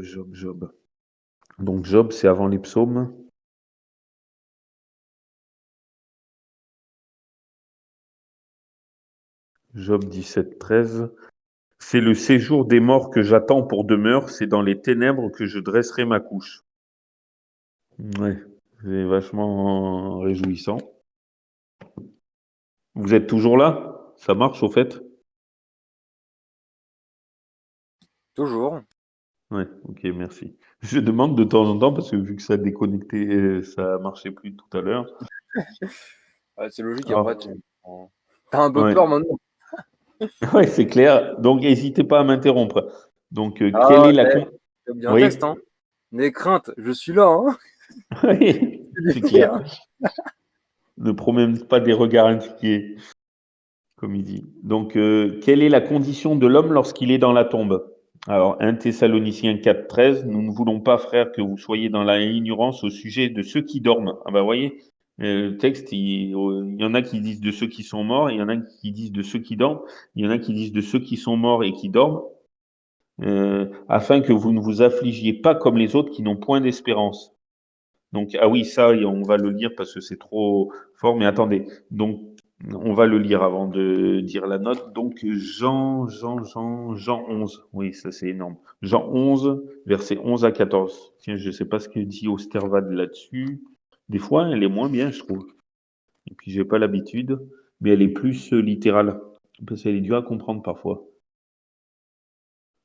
Donc Job, c'est avant les psaumes. Job 17, 13. C'est le séjour des morts que j'attends pour demeure, c'est dans les ténèbres que je dresserai ma couche. Ouais, c'est vachement réjouissant. Vous êtes toujours là? Ça marche au fait? Toujours. Ouais, ok, merci. Je demande de temps en temps parce que vu que ça a déconnecté, ça marchait plus tout à l'heure. C'est logique, Alors, après, t'as un peu ouais. peur maintenant. Ouais, c'est clair. Donc, n'hésitez pas à m'interrompre. Donc, quelle Ah, est la t'as bien un Oui, texte, hein. N'aie crainte, je suis là, hein. oui, c'est clair. Ne promène pas des regards inquiets, comme il dit. Donc, quelle est la condition de l'homme lorsqu'il est dans la tombe? Alors, 1 Thessaloniciens 4, 13, nous ne voulons pas, frères, que vous soyez dans la ignorance au sujet de ceux qui dorment. Ah ben, vous voyez, le texte, il y en a qui disent de ceux qui sont morts, il y en a qui disent de ceux qui dorment, il y en a qui disent de ceux qui sont morts et qui dorment, afin que vous ne vous affligiez pas comme les autres qui n'ont point d'espérance. Donc, ah oui, ça, on va le lire parce que c'est trop fort, mais attendez. Donc, on va le lire avant de dire la note. Donc, Jean 11. Oui, ça c'est énorme. Jean 11, versets 11 à 14. Tiens, je ne sais pas ce que dit Osterwald là-dessus. Des fois, elle est moins bien, je trouve. Et puis, j'ai pas l'habitude, mais elle est plus littérale. Parce qu'elle est dure à comprendre parfois.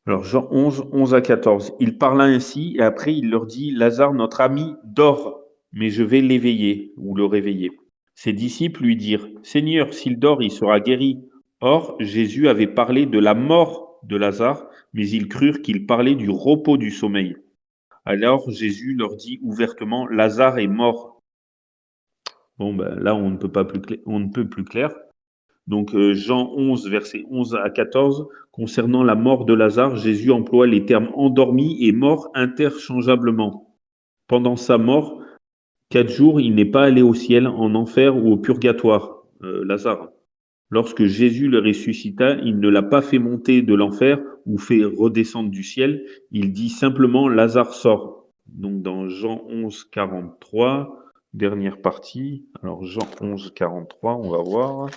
Alors, Jean 11, 11 à 14. Il parla ainsi, et après, il leur dit, Lazare, notre ami, dort, mais je vais l'éveiller, ou le réveiller. Ses disciples lui dirent, Seigneur, s'il dort, il sera guéri. Or, Jésus avait parlé de la mort de Lazare, mais ils crurent qu'il parlait du repos du sommeil. Alors, Jésus leur dit ouvertement, Lazare est mort. Bon, ben, là, on ne peut plus clair. Donc Jean 11, versets 11 à 14, concernant la mort de Lazare, Jésus emploie les termes endormi et mort interchangeablement. Pendant sa mort, 4 jours, il n'est pas allé au ciel, en enfer ou au purgatoire, Lazare. Lorsque Jésus le ressuscita, il ne l'a pas fait monter de l'enfer ou fait redescendre du ciel. Il dit simplement Lazare sort. Donc dans Jean 11, 43, dernière partie. Alors Jean 11, 43, on va voir.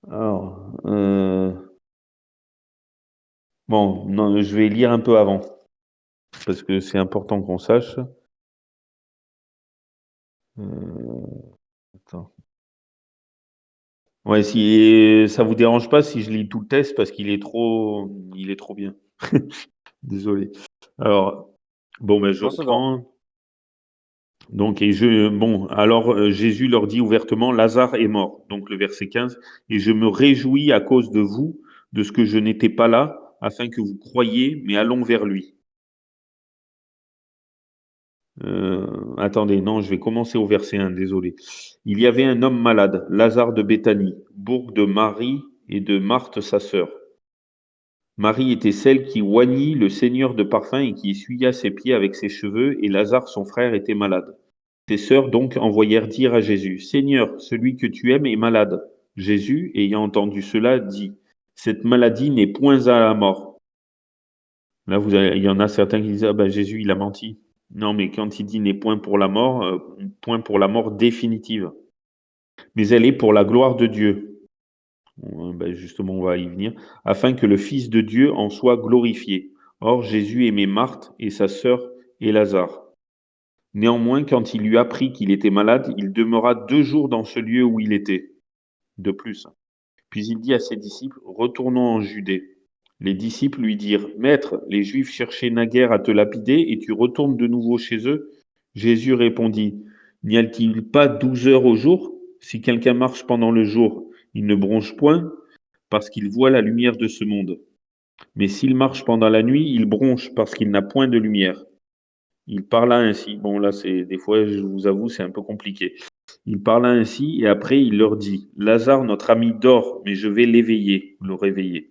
Alors, bon, non, je vais lire un peu avant parce que c'est important qu'on sache. Attends. Ouais, si ça vous dérange pas si je lis tout le texte parce il est trop bien. Désolé. Alors, bon, ben, je Non, ça va. reprends. Donc, alors Jésus leur dit ouvertement, Lazare est mort. Donc, le verset 15, et je me réjouis à cause de vous, de ce que je n'étais pas là, afin que vous croyiez, mais allons vers lui. Attendez, non, je vais commencer au verset 1, désolé. Il y avait un homme malade, Lazare de Béthanie, bourg de Marie et de Marthe, sa sœur. Marie était celle qui oignit le Seigneur de parfum et qui essuya ses pieds avec ses cheveux, et Lazare, son frère, était malade. Ses sœurs donc envoyèrent dire à Jésus, Seigneur, celui que tu aimes est malade. Jésus, ayant entendu cela, dit, cette maladie n'est point à la mort. Là, il y en a certains qui disent, ah ben Jésus, il a menti. Non, mais quand il dit n'est point pour la mort, point pour la mort définitive. Mais elle est pour la gloire de Dieu. Ben justement, on va y venir. Afin que le Fils de Dieu en soit glorifié. Or, Jésus aimait Marthe et sa sœur et Lazare. Néanmoins, quand il lui apprit qu'il était malade, il demeura 2 jours dans ce lieu où il était. De plus. Puis il dit à ses disciples, retournons en Judée. Les disciples lui dirent, Maître, les Juifs cherchaient naguère à te lapider et tu retournes de nouveau chez eux. Jésus répondit, n'y a-t-il pas 12 heures au jour? Si quelqu'un marche pendant le jour, il ne bronche point parce qu'il voit la lumière de ce monde. Mais s'il marche pendant la nuit, il bronche parce qu'il n'a point de lumière. Il parla ainsi. Bon, là, des fois, je vous avoue, c'est un peu compliqué. Il parla ainsi et après il leur dit, Lazare, notre ami, dort, mais je vais l'éveiller, le réveiller.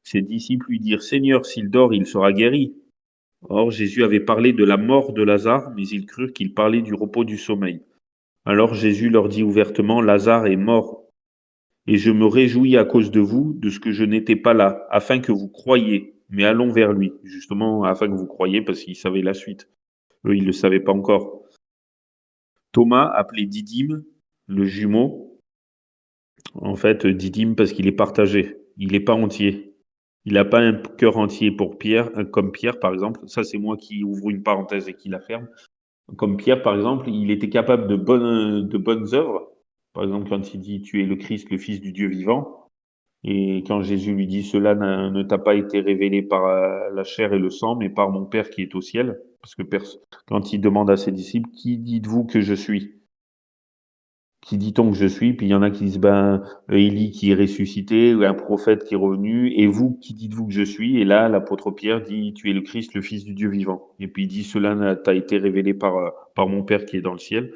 Ses disciples lui dirent, Seigneur, s'il dort, il sera guéri. Or, Jésus avait parlé de la mort de Lazare, mais ils crurent qu'il parlait du repos du sommeil. Alors Jésus leur dit ouvertement, Lazare est mort, et je me réjouis à cause de vous, de ce que je n'étais pas là, afin que vous croyiez. Mais allons vers lui, justement, afin que vous croyiez, parce qu'ils savaient la suite. Eux, ils ne le savaient pas encore. Thomas, appelé Didyme, le jumeau, en fait, Didyme parce qu'il est partagé. Il n'est pas entier. Il n'a pas un cœur entier pour Pierre, comme Pierre, par exemple. Ça, c'est moi qui ouvre une parenthèse et qui la ferme. Comme Pierre, par exemple, il était capable de bonnes œuvres. Par exemple, quand il dit Tu es le Christ, le Fils du Dieu vivant. Et quand Jésus lui dit Cela ne t'a pas été révélé par la chair et le sang, mais par mon Père qui est au ciel. Parce que quand il demande à ses disciples Qui dites-vous que je suis? Qui dit-on que je suis? Puis il y en a qui disent, ben, Élie qui est ressuscité, ou un prophète qui est revenu, et vous, qui dites-vous que je suis? Et là, l'apôtre Pierre dit, tu es le Christ, le Fils du Dieu vivant. Et puis il dit, cela t'a été révélé par mon Père qui est dans le ciel.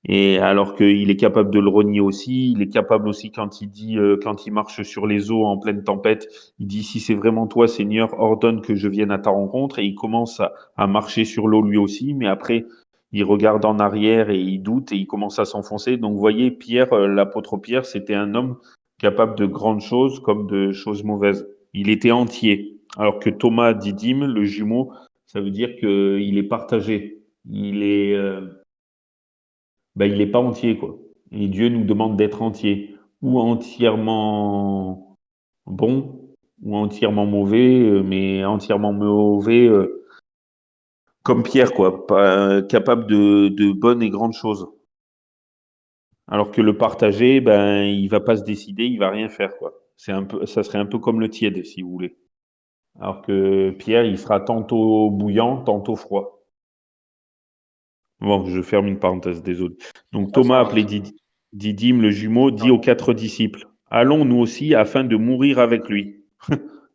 Et alors qu'il est capable de le renier aussi, il est capable aussi quand il dit, quand il marche sur les eaux en pleine tempête, il dit, si c'est vraiment toi, Seigneur, ordonne que je vienne à ta rencontre. Et il commence à marcher sur l'eau lui aussi, mais après, il regarde en arrière et il doute et il commence à s'enfoncer. Donc, vous voyez, Pierre, l'apôtre Pierre, c'était un homme capable de grandes choses comme de choses mauvaises. Il était entier. Alors que Thomas Didyme, le jumeau, ça veut dire qu'il est partagé. Il est pas entier, quoi. Et Dieu nous demande d'être entier, ou entièrement bon, ou entièrement mauvais, mais entièrement mauvais, comme Pierre, quoi, pas, capable de bonnes et grandes choses. Alors que le partagé, ben, il va pas se décider, il va rien faire, quoi. Ça serait un peu comme le tiède, si vous voulez. Alors que Pierre, il sera tantôt bouillant, tantôt froid. Bon, je ferme une parenthèse, désolé. Donc Ah, ça Thomas, appelé marche. Didyme, le jumeau, dit aux 4 disciples, allons nous aussi afin de mourir avec lui.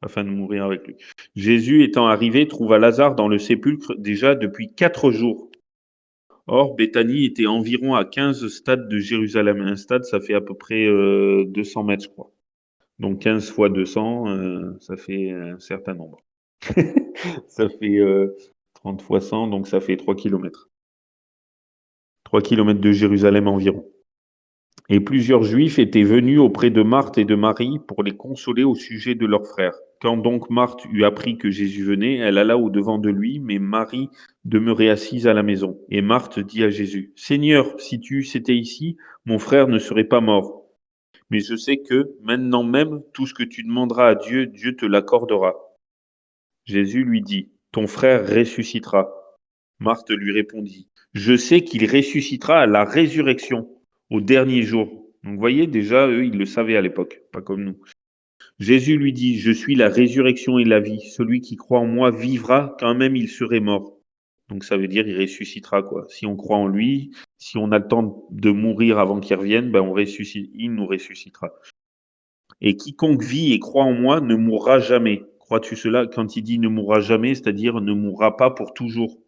Afin de mourir avec lui. Jésus étant arrivé, trouva Lazare dans le sépulcre déjà depuis 4 jours. Or, Béthanie était environ à 15 stades de Jérusalem. Un stade, ça fait à peu près 200 mètres, je crois. Donc 15 fois 200, ça fait un certain nombre. Ça fait 30 fois 100, donc ça fait 3 kilomètres. 3 kilomètres de Jérusalem environ. Et plusieurs Juifs étaient venus auprès de Marthe et de Marie pour les consoler au sujet de leur frère. Quand donc Marthe eut appris que Jésus venait, elle alla au-devant de lui, mais Marie demeurait assise à la maison. Et Marthe dit à Jésus, Seigneur, si tu étais ici, mon frère ne serait pas mort. Mais je sais que, maintenant même, tout ce que tu demanderas à Dieu, Dieu te l'accordera. Jésus lui dit, ton frère ressuscitera. Marthe lui répondit, je sais qu'il ressuscitera à la résurrection, au dernier jour. Donc vous voyez, déjà, eux, ils le savaient à l'époque, pas comme nous. Jésus lui dit, je suis la résurrection et la vie. Celui qui croit en moi vivra quand même il serait mort. Donc ça veut dire il ressuscitera, quoi. Si on croit en lui, si on a le temps de mourir avant qu'il revienne, ben on ressuscite, il nous ressuscitera. Et quiconque vit et croit en moi ne mourra jamais. Crois-tu cela? Quand il dit ne mourra jamais, c'est-à-dire ne mourra pas pour toujours.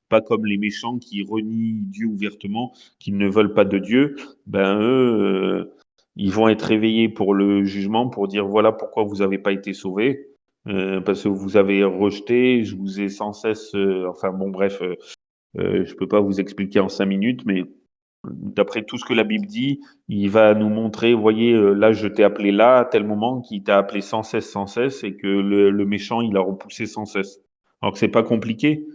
Pas comme les méchants qui renient Dieu ouvertement, qui ne veulent pas de Dieu, ben eux, ils vont être réveillés pour le jugement, pour dire voilà pourquoi vous n'avez pas été sauvés, parce que vous avez rejeté, je vous ai sans cesse, enfin bon bref, je peux pas vous expliquer en 5 minutes, mais d'après tout ce que la Bible dit, il va nous montrer, vous voyez, là je t'ai appelé là à tel moment, qui t'a appelé sans cesse, et que le méchant il a repoussé sans cesse. Alors que c'est pas compliqué.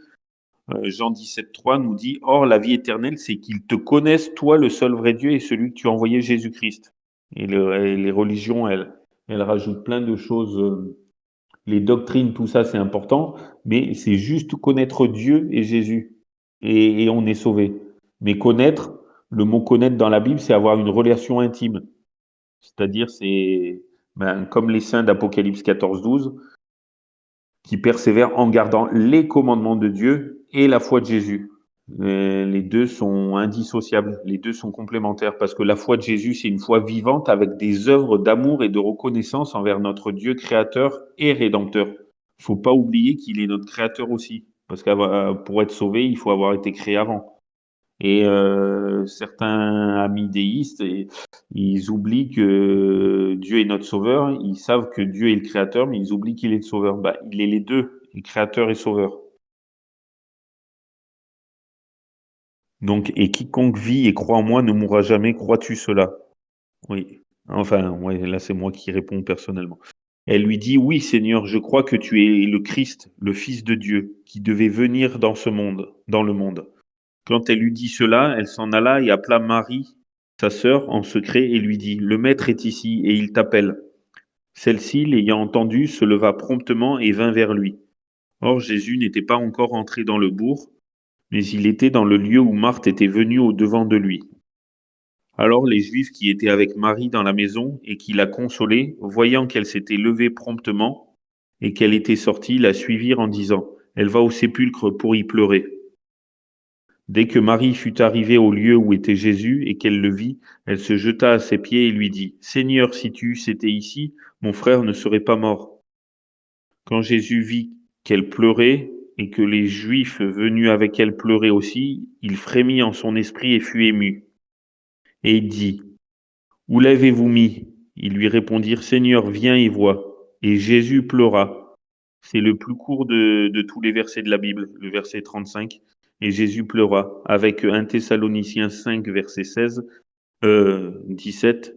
Jean 17,3 nous dit, or la vie éternelle, c'est qu'ils te connaissent, toi le seul vrai Dieu et celui que tu as envoyé Jésus-Christ. Et les religions, elles rajoutent plein de choses. Les doctrines, tout ça, c'est important, mais c'est juste connaître Dieu et Jésus. Et on est sauvé. Mais connaître, le mot connaître dans la Bible, c'est avoir une relation intime. C'est-à-dire, c'est comme les saints d'Apocalypse 14,12, qui persévèrent en gardant les commandements de Dieu et la foi de Jésus. Les deux sont indissociables, les deux sont complémentaires, parce que la foi de Jésus, c'est une foi vivante avec des œuvres d'amour et de reconnaissance envers notre Dieu créateur et rédempteur. Il ne faut pas oublier qu'il est notre créateur aussi, parce que pour être sauvé, il faut avoir été créé avant. Et certains amis déistes, ils oublient que Dieu est notre sauveur, ils savent que Dieu est le créateur, mais ils oublient qu'il est le sauveur. Bah, il est les deux, il est créateur et sauveur. Donc, et quiconque vit et croit en moi ne mourra jamais, crois-tu cela? Oui. Enfin, ouais, là c'est moi qui réponds personnellement. Elle lui dit, oui Seigneur, je crois que tu es le Christ, le Fils de Dieu, qui devait venir dans ce monde, dans le monde. Quand elle eut dit cela, elle s'en alla et appela Marie, sa sœur, en secret, et lui dit, le Maître est ici, et il t'appelle. Celle-ci, l'ayant entendu, se leva promptement et vint vers lui. Or Jésus n'était pas encore entré dans le bourg, mais il était dans le lieu où Marthe était venue au-devant de lui. Alors les Juifs qui étaient avec Marie dans la maison et qui la consolaient, voyant qu'elle s'était levée promptement et qu'elle était sortie, la suivirent en disant, elle va au sépulcre pour y pleurer. Dès que Marie fut arrivée au lieu où était Jésus et qu'elle le vit, elle se jeta à ses pieds et lui dit, Seigneur, si tu étais ici, mon frère ne serait pas mort. Quand Jésus vit qu'elle pleurait et que les Juifs venus avec elle pleuraient aussi, il frémit en son esprit et fut ému. Et il dit, où l'avez-vous mis? Ils lui répondirent, Seigneur, viens et vois. Et Jésus pleura. C'est le plus court de tous les versets de la Bible, le verset 35. Et Jésus pleura. Avec 1 Thessaloniciens 5, verset 17,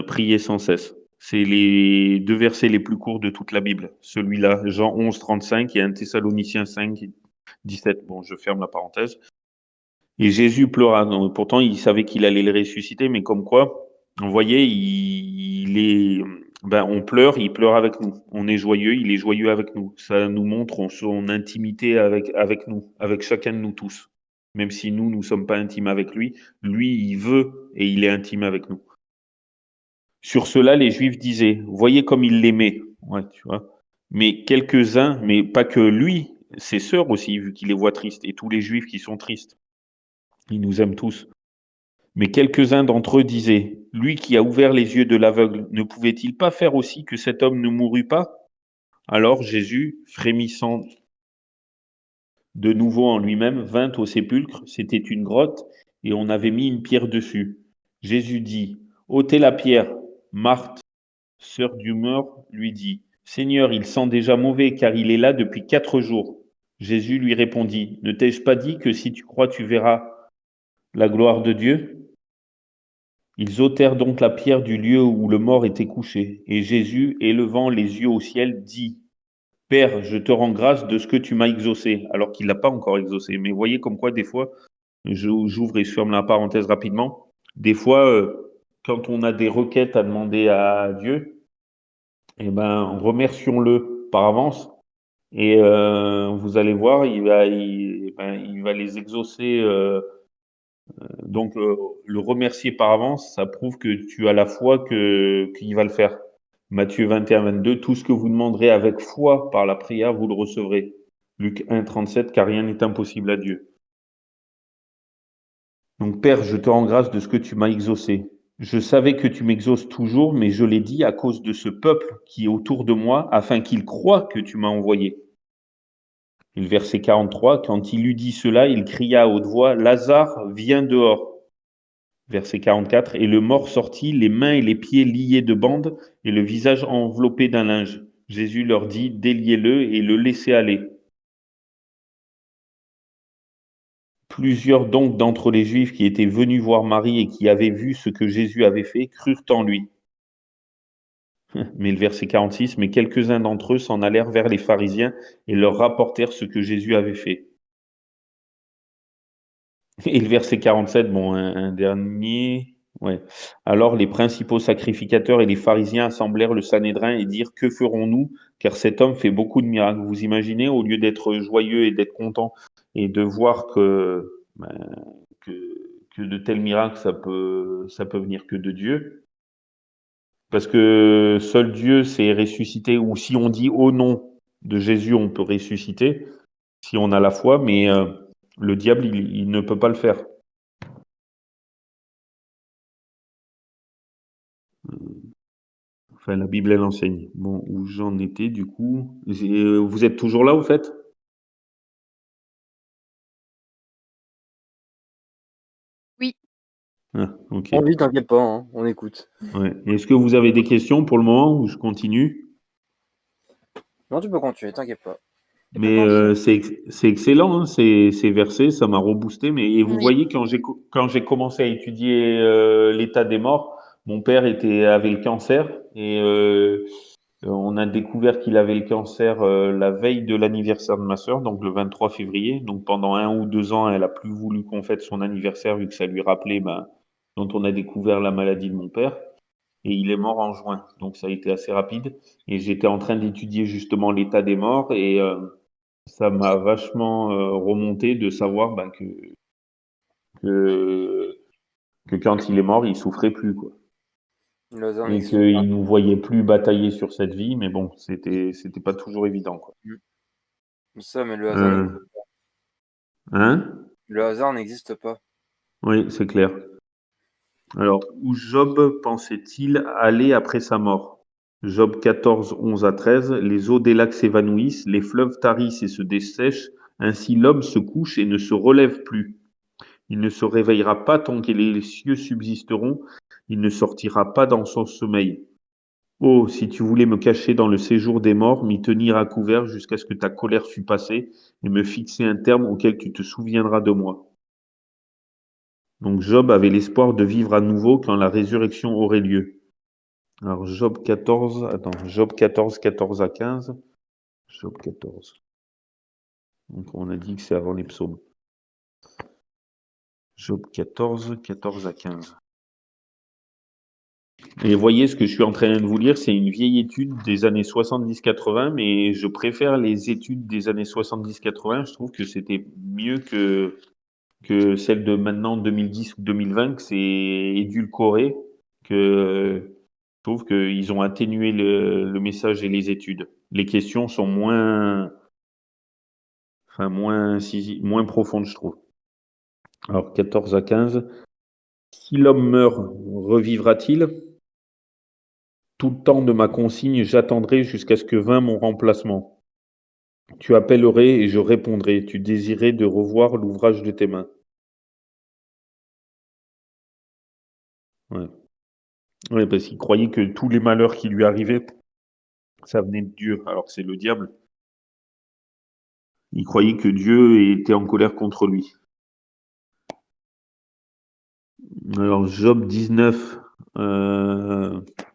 priez sans cesse. C'est les deux versets les plus courts de toute la Bible. Celui-là, Jean 11, 35 et 1 Thessaloniciens 5, 17. Bon, je ferme la parenthèse. Et Jésus pleura. Donc, pourtant, il savait qu'il allait le ressusciter, mais comme quoi, vous voyez, on pleure, il pleure avec nous. On est joyeux, il est joyeux avec nous. Ça nous montre son intimité avec nous, avec chacun de nous tous. Même si nous ne sommes pas intimes avec lui, lui, il veut et il est intime avec nous. Sur cela, les Juifs disaient, voyez comme il l'aimait. Ouais, tu vois. Mais quelques-uns, mais pas que lui, ses sœurs aussi, vu qu'il les voit tristes, et tous les Juifs qui sont tristes. Il nous aime tous. Mais quelques-uns d'entre eux disaient, lui qui a ouvert les yeux de l'aveugle, ne pouvait-il pas faire aussi que cet homme ne mourût pas? Alors Jésus, frémissant de nouveau en lui-même, vint au sépulcre, c'était une grotte, et on avait mis une pierre dessus. Jésus dit, ôtez la pierre. Marthe, sœur du mort, lui dit, Seigneur, il sent déjà mauvais, car il est là depuis 4 jours. Jésus lui répondit, ne t'ai-je pas dit que si tu crois, tu verras la gloire de Dieu? Ils ôtèrent donc la pierre du lieu où le mort était couché. Et Jésus, élevant les yeux au ciel, dit, Père, je te rends grâce de ce que tu m'as exaucé, alors qu'il l'a pas encore exaucé. Mais voyez comme quoi, des fois, j'ouvre et je ferme la parenthèse rapidement. Des fois, quand on a des requêtes à demander à Dieu, eh ben, remercions-le par avance. Et vous allez voir, il va les exaucer. Donc, le remercier par avance, ça prouve que tu as la foi qu'il va le faire. Matthieu 21, 22, tout ce que vous demanderez avec foi par la prière, vous le recevrez. Luc 1, 37, car rien n'est impossible à Dieu. Donc, Père, je te rends grâce de ce que tu m'as exaucé. Je savais que tu m'exauces toujours, mais je l'ai dit à cause de ce peuple qui est autour de moi, afin qu'il croie que tu m'as envoyé. Et le verset 43, quand il eut dit cela, il cria à haute voix, Lazare, viens dehors. Verset 44, et le mort sortit, les mains et les pieds liés de bandes, et le visage enveloppé d'un linge. Jésus leur dit, déliez-le et le laissez aller. Plusieurs donc d'entre les Juifs qui étaient venus voir Marie et qui avaient vu ce que Jésus avait fait, crurent en lui. Mais le verset 46, mais quelques-uns d'entre eux s'en allèrent vers les pharisiens et leur rapportèrent ce que Jésus avait fait. Et le verset 47, bon, un dernier. Ouais. Alors les principaux sacrificateurs et les pharisiens assemblèrent le Sanhédrin et dirent, que ferons-nous? Car cet homme fait beaucoup de miracles. Vous imaginez, au lieu d'être joyeux et d'être content et de voir que, que de tels miracles, ça peut venir que de Dieu. Parce que seul Dieu sait ressusciter, ou si on dit au nom de Jésus, on peut ressusciter, si on a la foi, mais le diable, il ne peut pas le faire. Enfin, la Bible, elle enseigne. Bon, où j'en étais, du coup. Vous êtes toujours là, au fait? Oui. Ah, ok. Oui, t'inquiète pas, hein, on écoute. Ouais. Est-ce que vous avez des questions pour le moment ou je continue? Non, tu peux continuer, t'inquiète pas. Tu peux Mais continuer. c'est excellent, hein, ces versets, ça m'a reboosté. Mais et vous Oui. voyez, quand j'ai commencé à étudier l'état des morts, mon père avait le cancer et on a découvert qu'il avait le cancer la veille de l'anniversaire de ma sœur, donc le 23 février. Donc pendant 1 ou 2 ans, elle a plus voulu qu'on fête son anniversaire vu que ça lui rappelait dont on a découvert la maladie de mon père. Et il est mort en juin, donc ça a été assez rapide. Et j'étais en train d'étudier justement l'état des morts et ça m'a vachement remonté de savoir que, que quand il est mort, il souffrait plus, quoi. Le hasard Et n'existe pas. qu'il nous voyait plus batailler sur cette vie, mais bon, c'était pas toujours évident, quoi. Ça, mais le hasard n'existe Euh, hein? Le hasard n'existe pas. Oui, c'est clair. Alors, où Job pensait-il aller après sa mort? Job 14, 11 à 13. Les eaux des lacs s'évanouissent, les fleuves tarissent et se dessèchent. Ainsi l'homme se couche et ne se relève plus. Il ne se réveillera pas tant que les cieux subsisteront. Il ne sortira pas dans son sommeil. Oh, si tu voulais me cacher dans le séjour des morts, m'y tenir à couvert jusqu'à ce que ta colère fût passée et me fixer un terme auquel tu te souviendras de moi. Donc Job avait l'espoir de vivre à nouveau quand la résurrection aurait lieu. Alors Job 14, attends, Job 14, 14 à 15. Job 14. Donc on a dit que c'est avant les psaumes. Job 14, 14 à 15. Et voyez, ce que je suis en train de vous lire, c'est une vieille étude des années 70-80, mais je préfère les études des années 70-80. Je trouve que c'était mieux que celle de maintenant 2010 ou 2020, que c'est édulcoré, que je trouve qu'ils ont atténué le message et les études. Les questions sont moins profondes, je trouve. Alors, 14 à 15. Si l'homme meurt, revivra-t-il? Tout le temps de ma consigne, j'attendrai jusqu'à ce que vînt mon remplacement. Tu appellerais et je répondrai. Tu désirais de revoir l'ouvrage de tes mains. Ouais. Ouais, parce qu'il croyait que tous les malheurs qui lui arrivaient, ça venait de Dieu, alors que c'est le diable. Il croyait que Dieu était en colère contre lui. Alors, Job 19,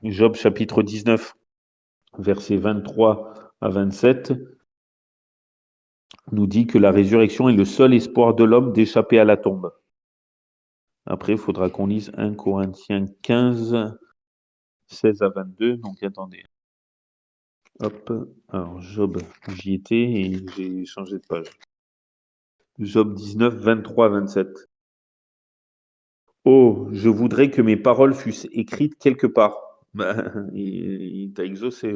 Job chapitre 19, versets 23 à 27, nous dit que la résurrection est le seul espoir de l'homme d'échapper à la tombe. Après, il faudra qu'on lise 1 Corinthiens 15, 16 à 22. Donc, attendez. Hop. Alors, Job, j'y étais et j'ai changé de page. Job 19, 23 à 27. Oh, je voudrais que mes paroles fussent écrites quelque part. Il t'a exaucé.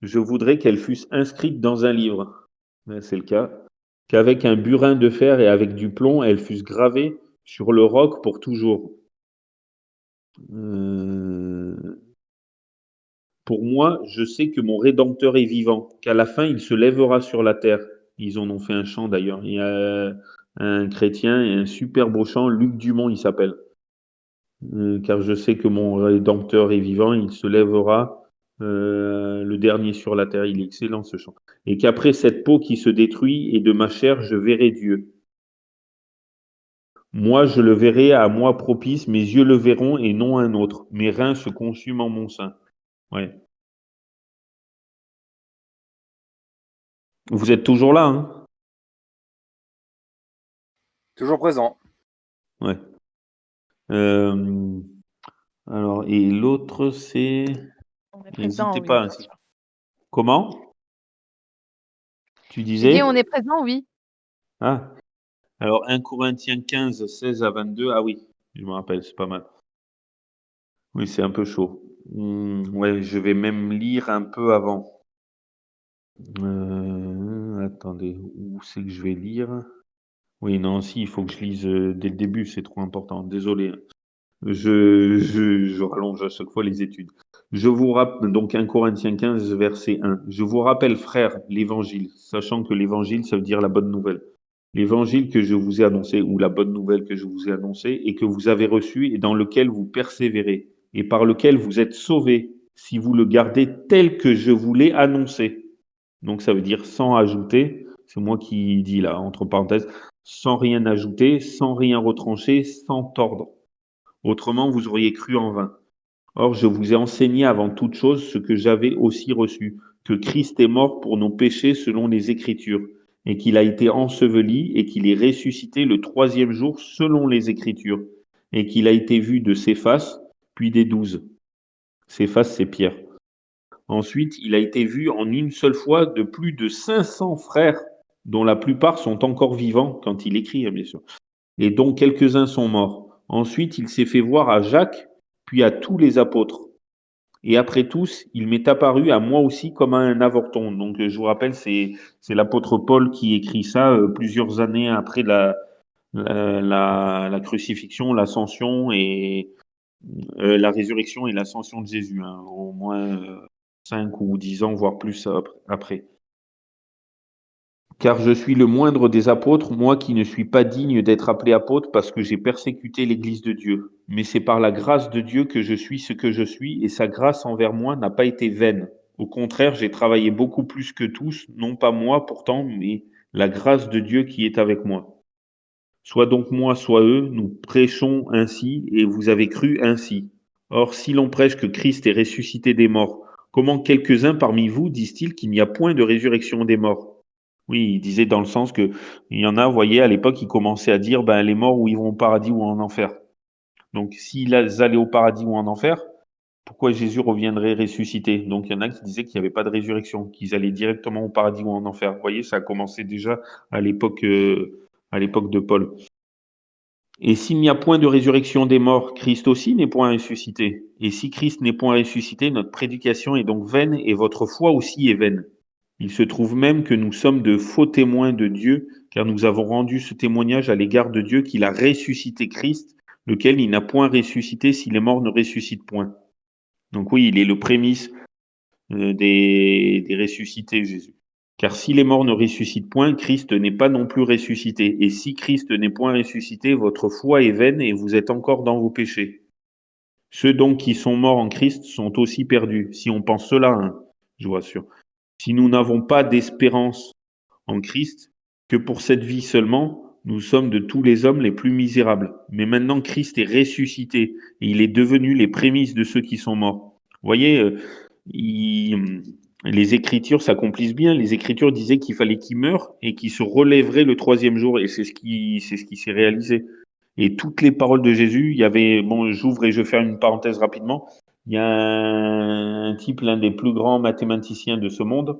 Je voudrais qu'elles fussent inscrites dans un livre. C'est le cas. Qu'avec un burin de fer et avec du plomb, elles fussent gravées sur le roc pour toujours. Pour moi, je sais que mon Rédempteur est vivant, qu'à la fin, il se lèvera sur la terre. Ils en ont fait un chant d'ailleurs. Il y a un chrétien et un super beau chant, Luc Dumont, il s'appelle. Car je sais que mon Rédempteur est vivant, il se lèvera le dernier sur la terre. Il est excellent ce chant. Et qu'après cette peau qui se détruit et de ma chair, je verrai Dieu. Moi, je le verrai à moi propice, mes yeux le verront et non un autre. Mes reins se consument en mon sein. Ouais. Vous êtes toujours là, hein? Toujours présent. Ouais. Alors, et l'autre, c'est... On est présent, N'hésitez oui, pas. bien sûr. Comment? Tu J'ai disais? dit on est présent, oui. Ah, alors 1 Corinthiens 15, 16 à 22. Ah oui, je me rappelle, c'est pas mal. Oui, c'est un peu chaud. Ouais, je vais même lire un peu avant. Attendez, où c'est que je vais lire? Oui, non, si, il faut que je lise dès le début, c'est trop important. Désolé. Je rallonge à chaque fois les études. Je vous rappelle, donc 1 Corinthiens 15, verset 1. Je vous rappelle, frères, l'évangile, sachant que l'évangile, ça veut dire la bonne nouvelle. L'évangile que je vous ai annoncé, ou la bonne nouvelle que je vous ai annoncée, et que vous avez reçu, et dans lequel vous persévérez, et par lequel vous êtes sauvés, si vous le gardez tel que je vous l'ai annoncé. Donc ça veut dire sans ajouter, c'est moi qui dis là, entre parenthèses, sans rien ajouter, sans rien retrancher, sans tordre. Autrement, vous auriez cru en vain. Or, je vous ai enseigné avant toute chose ce que j'avais aussi reçu, que Christ est mort pour nos péchés selon les Écritures, et qu'il a été enseveli, et qu'il est ressuscité le troisième jour selon les Écritures, et qu'il a été vu de Céphas, puis des 12. Céphas, c'est Pierre. Ensuite, il a été vu en une seule fois de plus de 500 frères, dont la plupart sont encore vivants quand il écrit, bien sûr, et dont quelques-uns sont morts. Ensuite, il s'est fait voir à Jacques, puis à tous les apôtres. Et après tous, il m'est apparu à moi aussi comme à un avorton. Donc, je vous rappelle, c'est l'apôtre Paul qui écrit ça plusieurs années après la crucifixion, l'ascension et la résurrection et l'ascension de Jésus. Hein, au moins 5 ou 10 ans, voire plus après. Car je suis le moindre des apôtres, moi qui ne suis pas digne d'être appelé apôtre parce que j'ai persécuté l'Église de Dieu. Mais c'est par la grâce de Dieu que je suis ce que je suis, et sa grâce envers moi n'a pas été vaine. Au contraire, j'ai travaillé beaucoup plus que tous, non pas moi pourtant, mais la grâce de Dieu qui est avec moi. Soit donc moi, soit eux, nous prêchons ainsi, et vous avez cru ainsi. Or, si l'on prêche que Christ est ressuscité des morts, comment quelques-uns parmi vous disent-ils qu'il n'y a point de résurrection des morts? Oui, il disait dans le sens que il y en a, vous voyez, à l'époque, ils commençaient à dire, ben, les morts, où ils vont au paradis ou en enfer. Donc, s'ils allaient au paradis ou en enfer, pourquoi Jésus reviendrait ressuscité? Donc, il y en a qui disaient qu'il n'y avait pas de résurrection, qu'ils allaient directement au paradis ou en enfer. Vous voyez, ça a commencé déjà à l'époque de Paul. Et s'il n'y a point de résurrection des morts, Christ aussi n'est point ressuscité. Et si Christ n'est point ressuscité, notre prédication est donc vaine et votre foi aussi est vaine. Il se trouve même que nous sommes de faux témoins de Dieu, car nous avons rendu ce témoignage à l'égard de Dieu qu'il a ressuscité Christ, lequel il n'a point ressuscité si les morts ne ressuscitent point. Donc oui, il est le prémisse des ressuscités, Jésus. Car si les morts ne ressuscitent point, Christ n'est pas non plus ressuscité. Et si Christ n'est point ressuscité, votre foi est vaine et vous êtes encore dans vos péchés. Ceux donc qui sont morts en Christ sont aussi perdus. Si on pense cela, hein, je vous rassure. Si nous n'avons pas d'espérance en Christ que pour cette vie seulement, Nous sommes de tous les hommes les plus misérables. Mais maintenant, Christ est ressuscité et il est devenu les prémices de ceux qui sont morts. Vous voyez, les Écritures s'accomplissent bien. Les Écritures disaient qu'il fallait qu'il meure et qu'il se relèverait le troisième jour. Et c'est ce qui s'est réalisé. Et toutes les paroles de Jésus, il y avait, bon, j'ouvre et je vais faire une parenthèse rapidement. Il y a un type, l'un des plus grands mathématiciens de ce monde.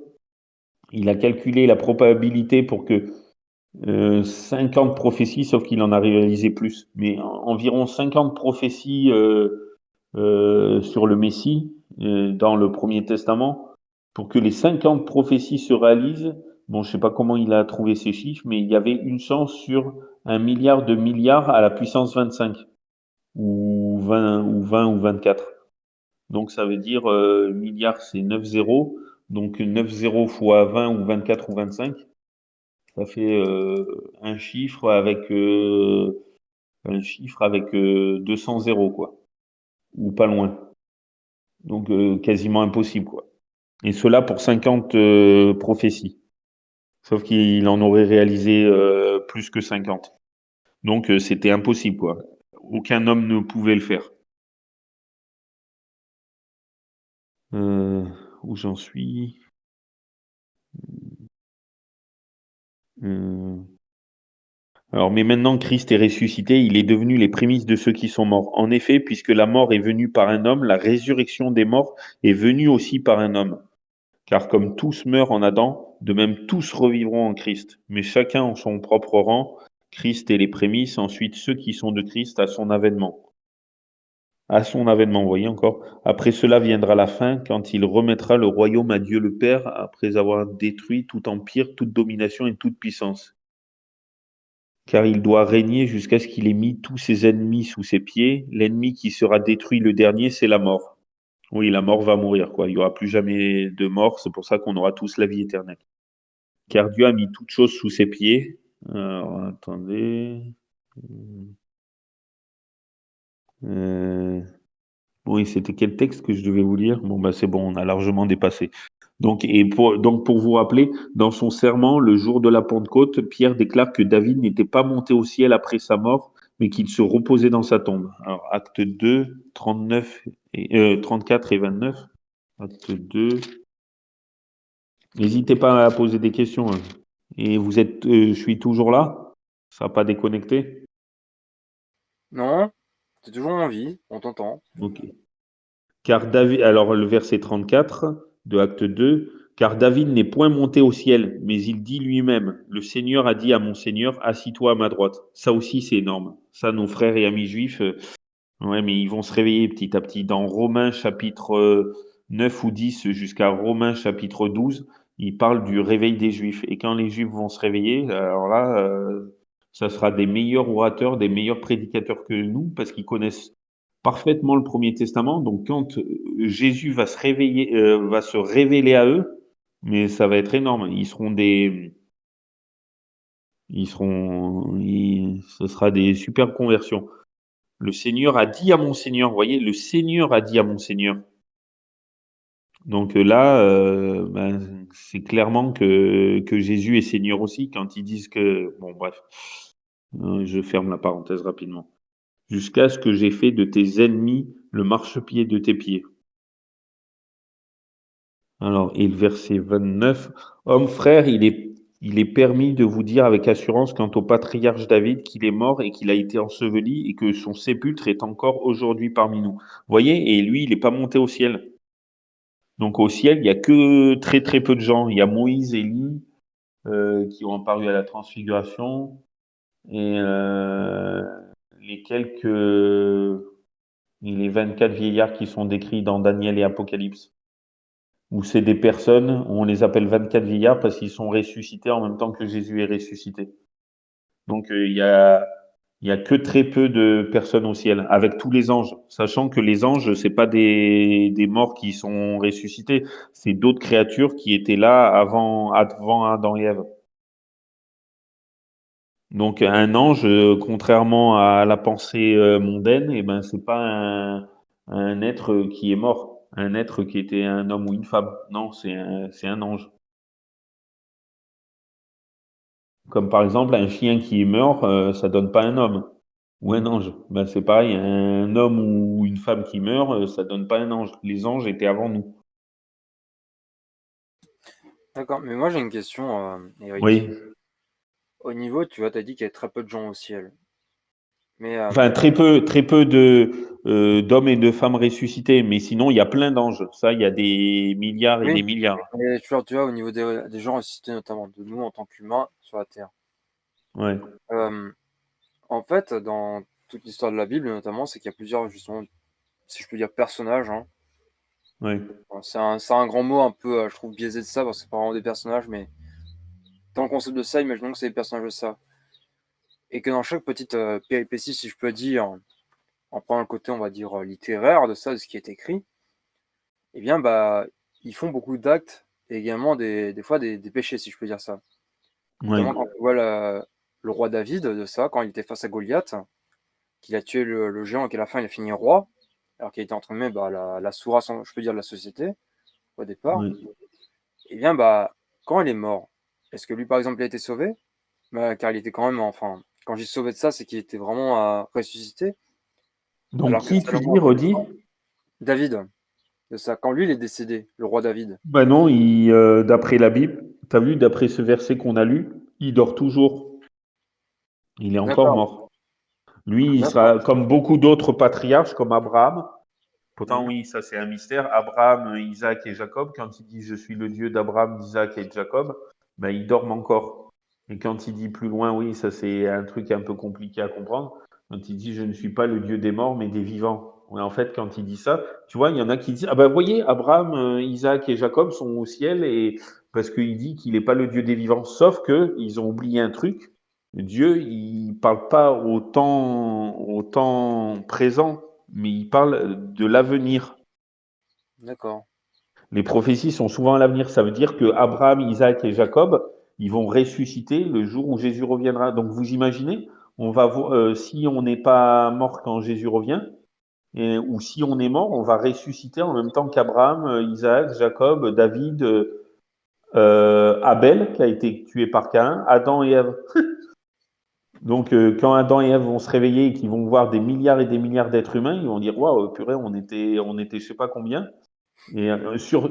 Il a calculé la probabilité pour que 50 prophéties, sauf qu'il en a réalisé plus, mais environ 50 prophéties sur le Messie dans le Premier Testament, pour que les 50 prophéties se réalisent. Bon, je sais pas comment il a trouvé ces chiffres, mais il y avait une chance sur 1 milliard de milliards à la puissance 25, ou 20 ou 24. Donc ça veut dire milliard, c'est 9 zéros. Donc 9 zéros fois 20 ou 24 ou 25, ça fait un chiffre avec 200 zéros, quoi, ou pas loin. Donc quasiment impossible, quoi. Et cela pour 50 prophéties. Sauf qu'il en aurait réalisé plus que 50. Donc c'était impossible, quoi. Aucun homme ne pouvait le faire. Où j'en suis Alors, mais maintenant Christ est ressuscité, il est devenu les prémices de ceux qui sont morts. En effet, puisque la mort est venue par un homme, la résurrection des morts est venue aussi par un homme. Car comme tous meurent en Adam, de même tous revivront en Christ. Mais chacun en son propre rang. Christ est les prémices, ensuite ceux qui sont de Christ à son avènement. À son avènement, vous voyez encore. Après cela viendra la fin, quand il remettra le royaume à Dieu le Père, après avoir détruit tout empire, toute domination et toute puissance. Car il doit régner jusqu'à ce qu'il ait mis tous ses ennemis sous ses pieds. L'ennemi qui sera détruit le dernier, c'est la mort. Oui, la mort va mourir, quoi. Il n'y aura plus jamais de mort, c'est pour ça qu'on aura tous la vie éternelle. Car Dieu a mis toutes choses sous ses pieds. Alors, attendez. Oui, c'était quel texte que je devais vous lire? Bon, bah c'est bon, on a largement dépassé. Donc pour vous rappeler, dans son serment, le jour de la Pentecôte, Pierre déclare que David n'était pas monté au ciel après sa mort, mais qu'il se reposait dans sa tombe. Alors, acte 2, 39 34 et 29. Acte 2. N'hésitez pas à poser des questions, hein. Et vous êtes, je suis toujours là? Ça n'a pas déconnecté? Non, t'es toujours en vie, on t'entend. Ok. Car David, alors le verset 34 de Acte 2, car David n'est point monté au ciel, mais il dit lui-même, le Seigneur a dit à mon Seigneur, assis-toi à ma droite. Ça aussi, c'est énorme. Ça, nos frères et amis juifs, ouais, mais ils vont se réveiller petit à petit. Dans Romains chapitre 9 ou 10 jusqu'à Romains chapitre 12, il parle du réveil des Juifs. Et quand les Juifs vont se réveiller, alors là, ça sera des meilleurs orateurs, des meilleurs prédicateurs que nous, parce qu'ils connaissent parfaitement le Premier Testament. Donc quand Jésus va se réveiller, va se révéler à eux, mais ça va être énorme. Ce sera des super conversions. Le Seigneur a dit à mon Seigneur, vous voyez, le Seigneur a dit à mon Seigneur. Donc là, ben, c'est clairement que Jésus est Seigneur aussi quand ils disent que, bon bref, je ferme la parenthèse rapidement. Jusqu'à ce que j'ai fait de tes ennemis le marchepied de tes pieds. Alors, et le verset 29, Homme frère, il est permis de vous dire avec assurance quant au patriarche David qu'il est mort et qu'il a été enseveli et que son sépulcre est encore aujourd'hui parmi nous. Vous voyez, et lui, il n'est pas monté au ciel. Donc au ciel, il n'y a que très très peu de gens. Il y a Moïse, Élie, qui ont apparu à la transfiguration, et les les 24 vieillards qui sont décrits dans Daniel et Apocalypse. Où c'est des personnes, on les appelle 24 vieillards parce qu'ils sont ressuscités en même temps que Jésus est ressuscité. Donc il y a que très peu de personnes au ciel, avec tous les anges, sachant que les anges, c'est pas des morts qui sont ressuscités, c'est d'autres créatures qui étaient là avant Adam et Ève. Donc un ange, contrairement à la pensée mondaine, eh ben c'est pas un être qui est mort, un être qui était un homme ou une femme. Non, c'est un ange. Comme par exemple, un chien qui meurt, ça donne pas un homme ou un ange. Ben, c'est pareil, un homme ou une femme qui meurt, ça donne pas un ange. Les anges étaient avant nous. D'accord, mais moi j'ai une question, Eric. Oui. Au niveau, tu vois, tu as dit qu'il y a très peu de gens au ciel. Mais Enfin, très peu d'hommes et de femmes ressuscités, mais sinon, il y a plein d'anges. Ça, il y a des milliards et oui, des milliards. mais tu vois, au niveau des gens ressuscités, notamment de nous en tant qu'humains sur la Terre. Ouais, Euh, En fait, dans toute l'histoire de la Bible, notamment, c'est qu'il y a plusieurs, justement, si je peux dire, personnages, hein. ouais, Bon, c'est un grand mot un peu, je trouve, biaisé de ça, parce que c'est pas vraiment des personnages, mais dans le concept de ça, imaginons que c'est des personnages de ça. Et que dans chaque petite péripétie, si je peux dire, en prenant le côté, on va dire, littéraire de ça, de ce qui est écrit, eh bien, bah, ils font beaucoup d'actes et également des fois des péchés, si je peux dire ça. ouais, Notamment quand on voit le roi David de ça, quand il était face à Goliath, qu'il a tué le géant et qu'à la fin il a fini roi, alors qu'il était entre guillemets bah, la sourasse, je peux dire, de la société au départ, ouais. et bien bah quand il est mort, est-ce que lui par exemple il a été sauvé? Bah, car il était quand même, enfin, quand j'ai sauvé de ça, c'est qu'il était vraiment ressuscité, Donc, alors que qui tu Salomon, dis, encore une redis? fois, David, de ça, quand lui il est décédé, le roi David. Ben non, d'après la Bible, tu as vu, d'après ce verset qu'on a lu, il dort toujours. Il est encore D'accord, mort. Lui, il d'accord. sera comme beaucoup d'autres patriarches, comme Abraham. Pourtant, Mhm. oui, ça c'est un mystère. Abraham, Isaac et Jacob, quand il dit je suis le Dieu d'Abraham, d'Isaac et de Jacob, ben, ils dorment encore. Et quand il dit plus loin, oui, ça c'est un truc un peu compliqué à comprendre. Quand il dit je ne suis pas le Dieu des morts, mais des vivants. Ouais, en fait, quand il dit ça, tu vois, il y en a qui disent ah ben voyez, Abraham, Isaac et Jacob sont au ciel et parce qu'il dit qu'il n'est pas le Dieu des vivants. Sauf que ils ont oublié un truc. Dieu, il parle pas au temps présent, mais il parle de l'avenir. D'accord. Les prophéties sont souvent à l'avenir. Ça veut dire que Abraham, Isaac et Jacob, ils vont ressusciter le jour où Jésus reviendra. Donc vous imaginez, si on n'est pas mort quand Jésus revient, ou si on est mort, on va ressusciter en même temps qu'Abraham, Isaac, Jacob, David, Abel, qui a été tué par Caïn, Adam et Ève. Donc, quand Adam et Ève vont se réveiller et qu'ils vont voir des milliards et des milliards d'êtres humains, ils vont dire waouh, purée, on était, je sais pas combien. Et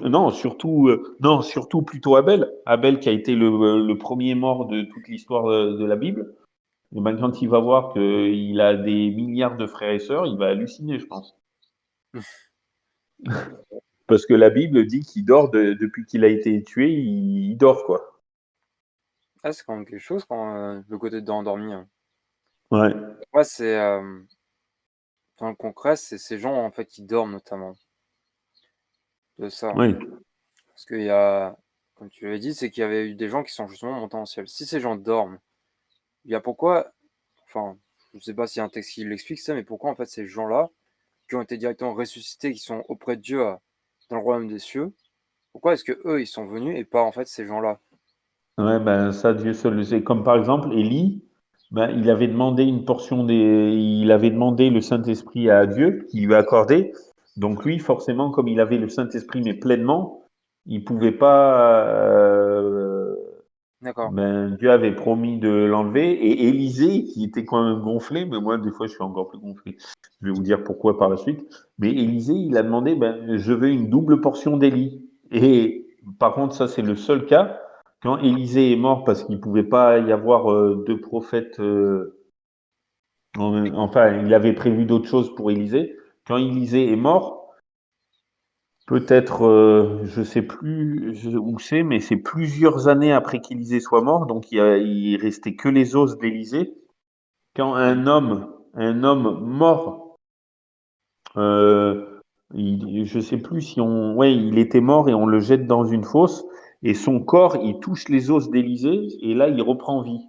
non, surtout plutôt Abel. Abel qui a été le premier mort de toute l'histoire de la Bible. Et ben, quand il va voir qu'il a des milliards de frères et sœurs, il va halluciner, je pense. Parce que la Bible dit qu'il dort depuis qu'il a été tué, il dort, quoi. Ah, c'est quand même quelque chose quand le côté d'endormi, hein. Ouais, Ouais, c'est dans le concret, c'est ces gens en fait qui dorment notamment de ça. ouais. Parce qu'il y a, comme tu l'avais dit, c'est qu'il y avait eu des gens qui sont justement montés en ciel. Si ces gens dorment, il y a pourquoi, enfin, je ne sais pas s'il y a un texte qui l'explique ça, mais pourquoi en fait ces gens-là, qui ont été directement ressuscités, qui sont auprès de Dieu dans le royaume des cieux, pourquoi est-ce que eux ils sont venus et pas en fait ces gens-là? Ouais, ben ça, Dieu seul le sait. Comme par exemple, Élie, ben, il avait demandé il avait demandé le Saint-Esprit à Dieu, qui lui a accordé. Donc lui, forcément, comme il avait le Saint-Esprit, mais pleinement, il pouvait pas. D'accord. Ben, Dieu avait promis de l'enlever. Et Élisée, qui était quand même gonflé, mais moi, des fois, je suis encore plus gonflé. Je vais vous dire pourquoi par la suite. Mais Élisée, il a demandé, ben, je veux une double portion d'Élie. Et par contre, ça, c'est le seul cas. Quand Élisée est mort, parce qu'il pouvait pas y avoir deux prophètes, enfin, il avait prévu d'autres choses pour Élisée. Quand Élisée est mort, peut-être, je sais plus où c'est, mais c'est plusieurs années après qu'Élisée soit mort, donc il restait que les os d'Élisée. Quand Mhm. un homme mort, euh, je sais plus si ouais, il était mort et on le jette dans une fosse et son corps, il touche les os d'Élisée et là, il reprend vie.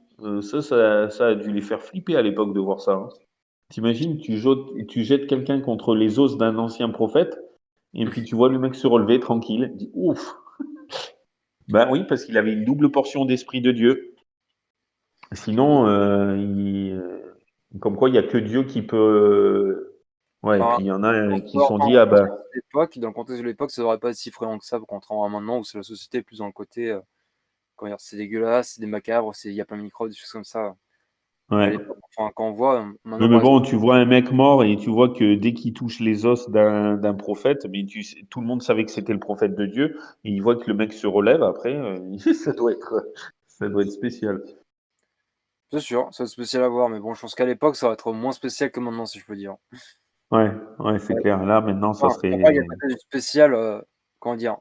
Ça a dû les faire flipper à l'époque de voir ça, hein. T'imagines, tu jettes quelqu'un contre les os d'un ancien prophète et puis tu vois le mec se relever tranquille. Il dit ouf. Ben oui, parce qu'il avait une double portion d'esprit de Dieu. Sinon, comme quoi il y a que Dieu qui peut. Ouais, et Enfin, puis il y en a qui se sont enfin, dit je ah pense ben que dans le contexte de l'époque, ça devrait pas être si fréquent que ça, contrairement à maintenant où c'est la société plus dans le côté comment dire, c'est dégueulasse, c'est des macabres, il y a plein de microbes, des choses comme ça. À Ouais. l'époque, enfin, quand on voit Oui, maintenant, mais par bon, exemple, tu vois un mec mort et tu vois que dès qu'il touche les os d'un prophète, mais tout le monde savait que c'était le prophète de Dieu, et il voit que le mec se relève après, ça doit être spécial. c'est sûr, c'est spécial à voir, mais bon, je pense qu'à l'époque, ça va être moins spécial que maintenant, si je peux dire. Ouais, ouais, c'est clair. Là, maintenant, ça Enfin, pour moi, il y a serait. le côté spécial, comment dire,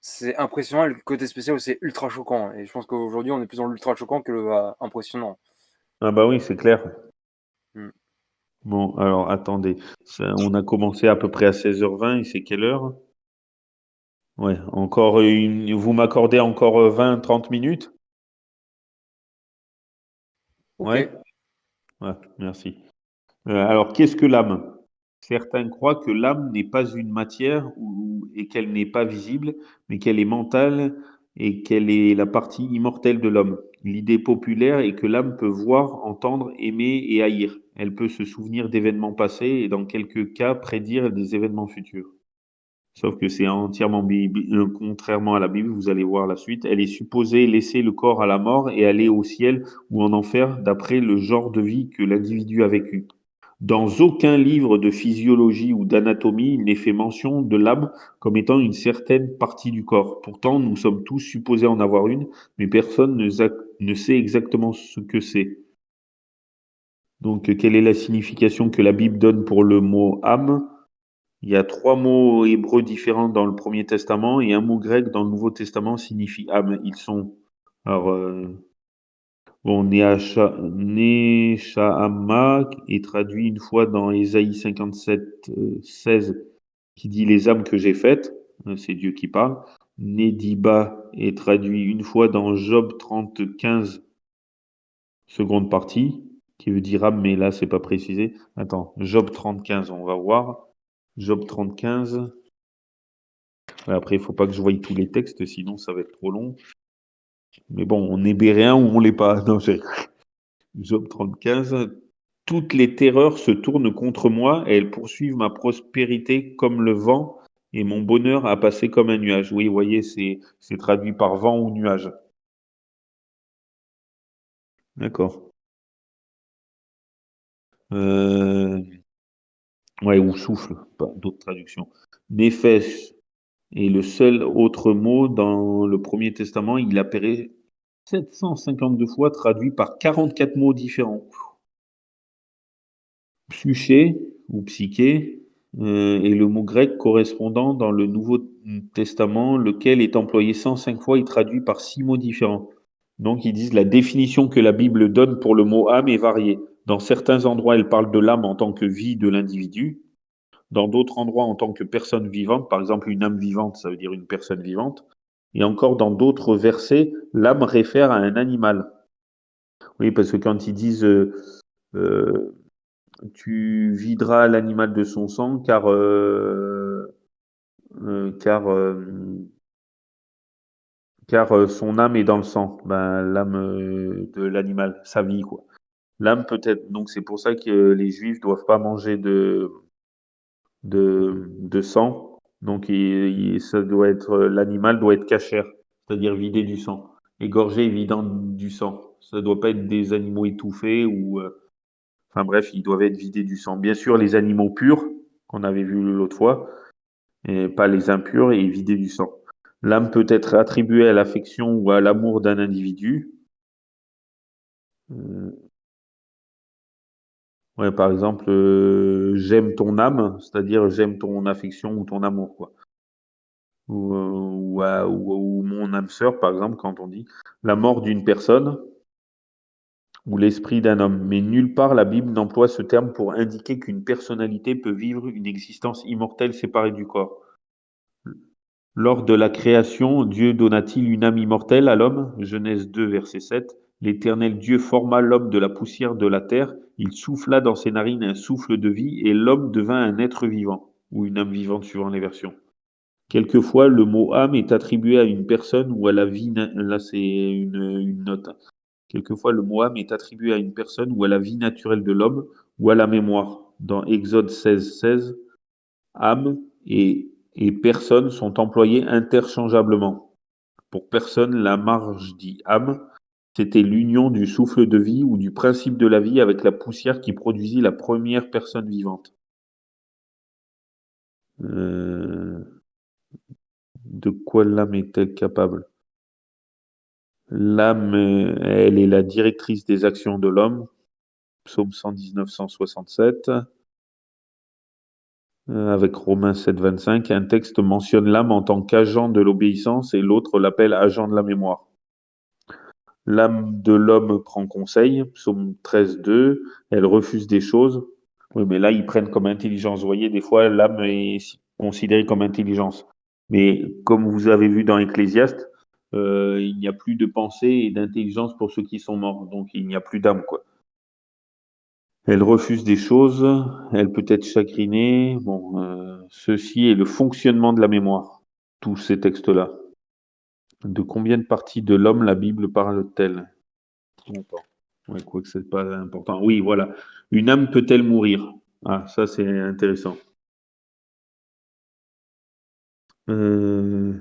c'est impressionnant, et le côté spécial, c'est ultra choquant. Et je pense qu'aujourd'hui, on est plus dans l'ultra choquant que le impressionnant. Ah bah oui, c'est clair. Hmm. Bon, alors attendez. On a commencé à peu près à 16h20 et c'est quelle heure? Ouais, encore une. Vous m'accordez encore 20-30 minutes? Ok. Ouais? Ouais, merci. Alors, qu'est-ce que l'âme? Certains croient que l'âme n'est pas une matière et qu'elle n'est pas visible, mais qu'elle est mentale et qu'elle est la partie immortelle de l'homme. L'idée populaire est que l'âme peut voir, entendre, aimer et haïr. Elle peut se souvenir d'événements passés et dans quelques cas prédire des événements futurs. Sauf que c'est entièrement contrairement à la Bible, vous allez voir la suite. Elle est supposée laisser le corps à la mort et aller au ciel ou en enfer d'après le genre de vie que l'individu a vécu. Dans aucun livre de physiologie ou d'anatomie, il n'est fait mention de l'âme comme étant une certaine partie du corps. Pourtant, nous sommes tous supposés en avoir une, mais personne ne sait exactement ce que c'est. Donc, quelle est la signification que la Bible donne pour le mot âme? Il y a trois mots hébreux différents dans le Premier Testament et un mot grec dans le Nouveau Testament signifie âme. Ils sont, alors, bon, Neshama est traduit une fois dans Ésaïe 57, 16, qui dit les âmes que j'ai faites. C'est Dieu qui parle. Nediba est traduit une fois dans Job 30, 15, seconde partie, qui veut dire âme, mais là, c'est pas précisé. Attends, Job 30, 15, on va voir. Job 30, 15. Après, il faut pas que je voie tous les textes, sinon ça va être trop long. Mais bon, on est béréen ou on l'est pas. Non, Job 30, 15. Toutes les terreurs se tournent contre moi et elles poursuivent ma prospérité comme le vent et mon bonheur a passé comme un nuage. Oui, vous voyez, c'est traduit par vent ou nuage. D'accord. Euh, ouais, ou souffle, pas d'autres traductions. Nefesh est le seul autre mot dans le Premier Testament. Il apparaît 752 fois traduit par 44 mots différents. Psyché ou psyché est le mot grec correspondant dans le Nouveau Testament, lequel est employé 105 fois et traduit par 6 mots différents. Donc ils disent la définition que la Bible donne pour le mot âme est variée. Dans certains endroits, elle parle de l'âme en tant que vie de l'individu. Dans d'autres endroits, en tant que personne vivante. Par exemple, une âme vivante, ça veut dire une personne vivante. Et encore dans d'autres versets, l'âme réfère à un animal. Oui, parce que quand ils disent euh, tu videras l'animal de son sang car, son âme est dans le sang. Ben, l'âme de l'animal, sa vie, quoi. L'âme peut-être. Donc c'est pour ça que les juifs doivent pas manger de sang. Donc ça doit être l'animal doit être cachère, c'est-à-dire vidé du sang. Égorgé et vidant du sang. Ça doit pas être des animaux étouffés ou enfin bref, ils doivent être vidés du sang. Bien sûr, les animaux purs qu'on avait vu l'autre fois, et pas les impurs et vidés du sang. L'âme peut être attribuée à l'affection ou à l'amour d'un individu. Euh, ouais, par exemple, j'aime ton âme, c'est-à-dire j'aime ton affection ou ton amour, quoi. Ou mon âme sœur, par exemple, quand on dit la mort d'une personne ou l'esprit d'un homme. Mais nulle part la Bible n'emploie ce terme pour indiquer qu'une personnalité peut vivre une existence immortelle séparée du corps. Lors de la création, Dieu donna-t-il une âme immortelle à l'homme? Genèse 2, verset 7. L'Éternel Dieu forma l'homme de la poussière de la terre, il souffla dans ses narines un souffle de vie, et l'homme devint un être vivant, ou une âme vivante suivant les versions. Quelquefois, le mot âme est attribué à une personne ou à la vie. Là, c'est une note. Quelquefois, le mot âme est attribué à une personne ou à la vie naturelle de l'homme ou à la mémoire. Dans Exode 16, 16, âme et personne sont employés interchangeablement. Pour personne, la marge dit âme, c'était l'union du souffle de vie ou du principe de la vie avec la poussière qui produisit la première personne vivante. De quoi l'âme est-elle capable? L'âme, elle est la directrice des actions de l'homme. Psaume 119, 167. Avec Romains 7, 25. Un texte mentionne l'âme en tant qu'agent de l'obéissance et l'autre l'appelle agent de la mémoire. L'âme de l'homme prend conseil. Psaume 13, 2. Elle refuse des choses. Oui, mais là, ils prennent comme intelligence. Vous voyez, des fois, l'âme est considérée comme intelligence. Mais comme vous avez vu dans Ecclésiaste, il n'y a plus de pensée et d'intelligence pour ceux qui sont morts. Donc, il n'y a plus d'âme, quoi. Elle refuse des choses, elle peut être chagrinée. Bon, ceci est le fonctionnement de la mémoire, tous ces textes-là. De combien de parties de l'homme la Bible parle-t-elle? Longtemps. Ouais, quoi que c'est pas important. Oui, voilà. Une âme peut-elle mourir? Ah, ça c'est intéressant. Euh...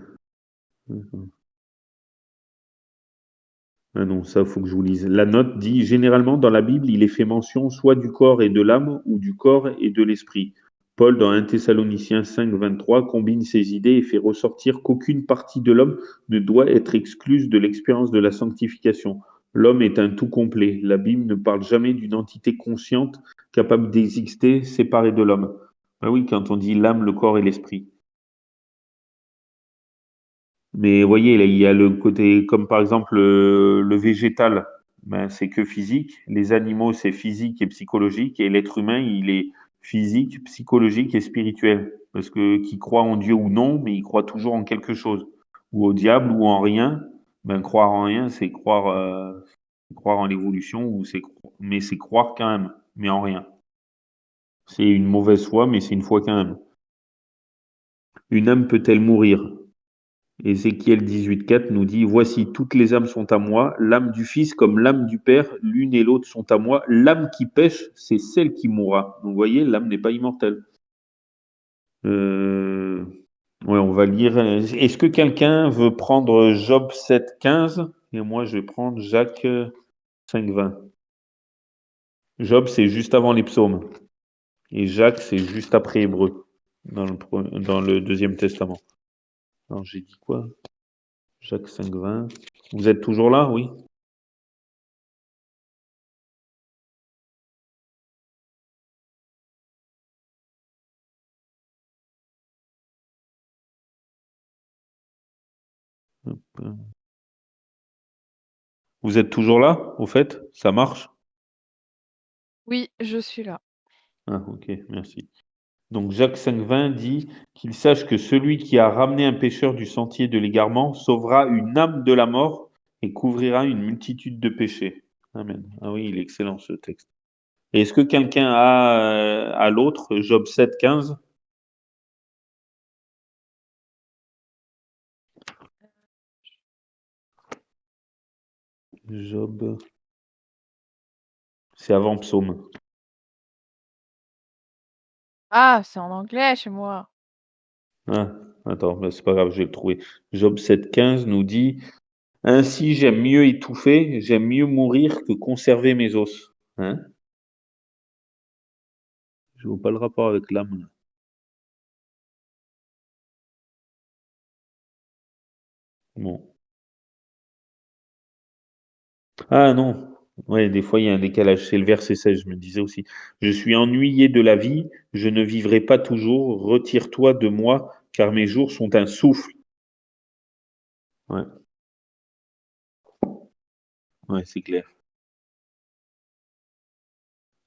Ah non, ça, il faut que je vous lise. La note dit, généralement, dans la Bible, il est fait mention soit du corps et de l'âme ou du corps et de l'esprit. Paul, dans 1 Thessaloniciens 5, 23, combine ces idées et fait ressortir qu'aucune partie de l'homme ne doit être excluse de l'expérience de la sanctification. L'homme est un tout complet. La Bible ne parle jamais d'une entité consciente capable d'exister séparée de l'homme. Ah oui, quand on dit l'âme, le corps et l'esprit. Mais vous voyez, là, il y a le côté, comme par exemple le végétal, ben, c'est que physique. Les animaux, c'est physique et psychologique. Et l'être humain, il est physique, psychologique et spirituel. Parce que qui croit en Dieu ou non, mais il croit toujours en quelque chose. Ou au diable ou en rien. Ben, croire en rien, c'est croire en l'évolution, mais c'est croire quand même, mais en rien. C'est une mauvaise foi, mais c'est une foi quand même. Une âme peut-elle mourir? Ézéchiel 18,4 nous dit, voici, toutes les âmes sont à moi, l'âme du Fils comme l'âme du Père, l'une et l'autre sont à moi. L'âme qui pêche, c'est celle qui mourra. Donc, vous voyez, l'âme n'est pas immortelle. Ouais, on va lire. Est-ce que quelqu'un veut prendre Job 7,15? Et moi, je vais prendre Jacques 5,20. Job, c'est juste avant les psaumes. Et Jacques, c'est juste après Hébreu, dans le Deuxième Testament. Alors, j'ai dit quoi? Jacques 5,20. Vous êtes toujours là, oui? Vous êtes toujours là, au fait? Ça marche? Oui, je suis là. Ah, ok, merci. Donc Jacques 5,20 dit qu'il sache que celui qui a ramené un pécheur du sentier de l'égarement sauvera une âme de la mort et couvrira une multitude de péchés. Amen. Ah oui, il est excellent ce texte. Et est-ce que quelqu'un a à l'autre Job 7,15? Job, c'est avant Psaume. Ah, c'est en anglais chez moi. Ah, attends, ben, c'est pas grave, je vais le trouver. Job 7,15 nous dit ainsi j'aime mieux étouffer, j'aime mieux mourir que conserver mes os. Hein? Je vois pas le rapport avec l'âme, là. Bon. Ah non. Ouais, des fois il y a un décalage. C'est le verset 16, je me disais aussi. Je suis ennuyé de la vie, je ne vivrai pas toujours. Retire-toi de moi, car mes jours sont un souffle. Ouais, ouais, c'est clair.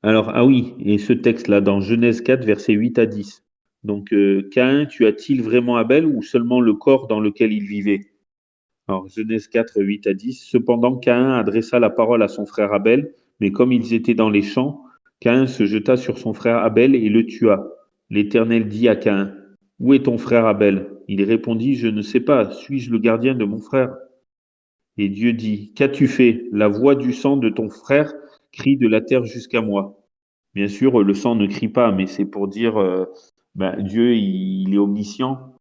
Alors, ah oui, et ce texte-là, dans Genèse 4, versets 8 à 10. Donc, Caïn, tu as-t-il vraiment Abel ou seulement le corps dans lequel il vivait? Alors, Genèse 4, 8 à 10. Cependant, Caïn adressa la parole à son frère Abel, mais comme ils étaient dans les champs, Caïn se jeta sur son frère Abel et le tua. L'Éternel dit à Caïn, où est ton frère Abel? Il répondit, je ne sais pas, suis-je le gardien de mon frère? Et Dieu dit, qu'as-tu fait? La voix du sang de ton frère crie de la terre jusqu'à moi. Bien sûr, le sang ne crie pas, mais c'est pour dire, ben, Dieu, il est omniscient,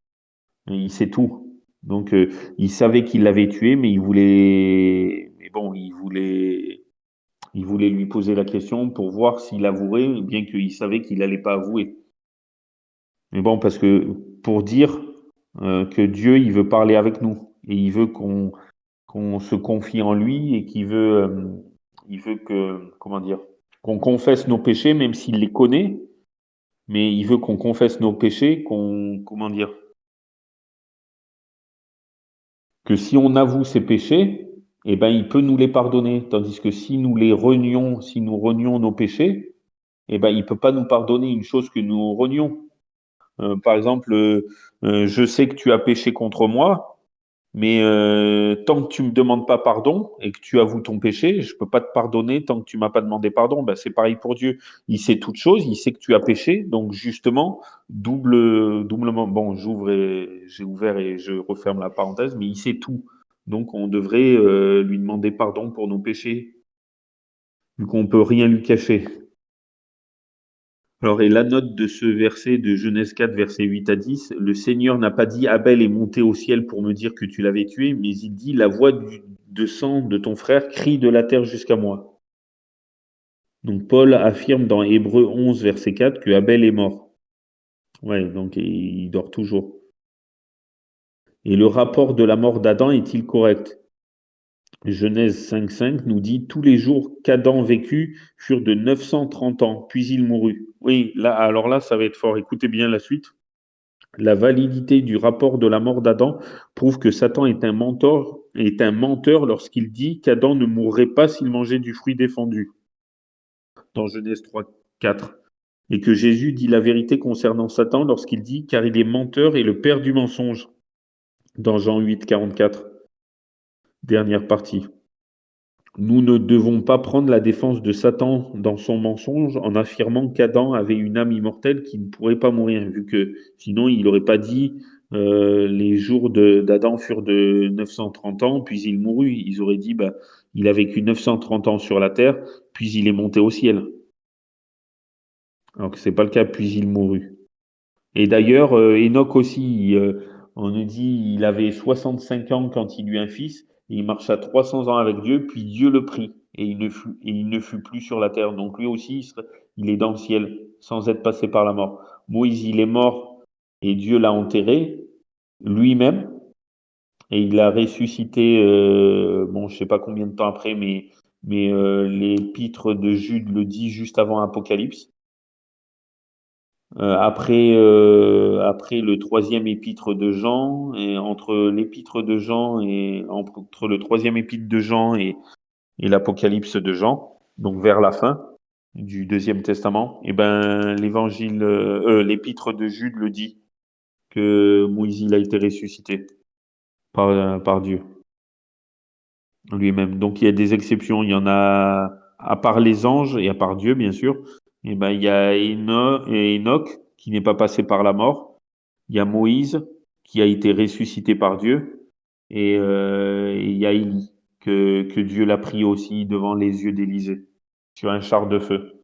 il sait tout. Donc, il savait qu'il l'avait tué, mais il voulait lui poser la question pour voir s'il avouerait, bien qu'il savait qu'il n'allait pas avouer. Mais bon, parce que pour dire que Dieu, il veut parler avec nous et il veut qu'on se confie en lui et il veut que, comment dire, qu'on confesse nos péchés, même s'il les connaît, mais il veut qu'on confesse nos péchés, comment dire, que si on avoue ses péchés, eh ben, il peut nous les pardonner. Tandis que si nous renions nos péchés, eh ben, il peut pas nous pardonner une chose que nous renions. Par exemple, je sais que tu as péché contre moi, mais tant que tu me demandes pas pardon et que tu avoues ton péché, je peux pas te pardonner tant que tu m'as pas demandé pardon. Ben, c'est pareil pour Dieu. Il sait toutes choses, il sait que tu as péché, donc justement, doublement. Bon, j'ai ouvert et je referme la parenthèse, mais il sait tout. Donc on devrait lui demander pardon pour nos péchés, vu qu'on peut rien lui cacher. Alors, et la note de ce verset de Genèse 4, versets 8 à 10, le Seigneur n'a pas dit Abel est monté au ciel pour me dire que tu l'avais tué, mais il dit la voix de sang de ton frère crie de la terre jusqu'à moi. Donc, Paul affirme dans Hébreux 11, verset 4 que Abel est mort. Ouais, donc il dort toujours. Et le rapport de la mort d'Adam est-il correct? Genèse 5.5 nous dit tous les jours qu'Adam vécut furent de 930 ans, puis il mourut. Oui, là, alors là, ça va être fort. Écoutez bien la suite. La validité du rapport de la mort d'Adam prouve que Satan est un menteur lorsqu'il dit qu'Adam ne mourrait pas s'il mangeait du fruit défendu, dans Genèse 3, 4. Et que Jésus dit la vérité concernant Satan lorsqu'il dit car il est menteur et le père du mensonge, dans Jean 8, 44, dernière partie. Nous ne devons pas prendre la défense de Satan dans son mensonge en affirmant qu'Adam avait une âme immortelle qui ne pourrait pas mourir, vu que sinon il n'aurait pas dit les jours d'Adam furent de 930 ans, puis il mourut. Ils auraient dit bah, il a vécu 930 ans sur la terre, puis il est monté au ciel. Alors que c'est pas le cas, puis il mourut. Et d'ailleurs, Enoch aussi, on nous dit il avait 65 ans quand il eut un fils, et il marcha 300 ans avec Dieu, puis Dieu le prit, et il ne fut plus sur la terre. Donc lui aussi, il est dans le ciel, sans être passé par la mort. Moïse, il est mort, et Dieu l'a enterré lui-même, et il l'a ressuscité, bon, je sais pas combien de temps après, mais l'épître de Jude le dit juste avant Apocalypse. Après le troisième épître de Jean, et entre l'épître de Jean et entre le troisième épître de Jean et l'Apocalypse de Jean, donc vers la fin du Deuxième Testament, et ben l'épître de Jude le dit que Moïse il a été ressuscité par Dieu lui-même. Donc il y a des exceptions, il y en a à part les anges et à part Dieu bien sûr. Et ben il y a Enoch qui n'est pas passé par la mort. Il y a Moïse qui a été ressuscité par Dieu et il y a Élie que Dieu l'a pris aussi devant les yeux d'Élisée sur un char de feu.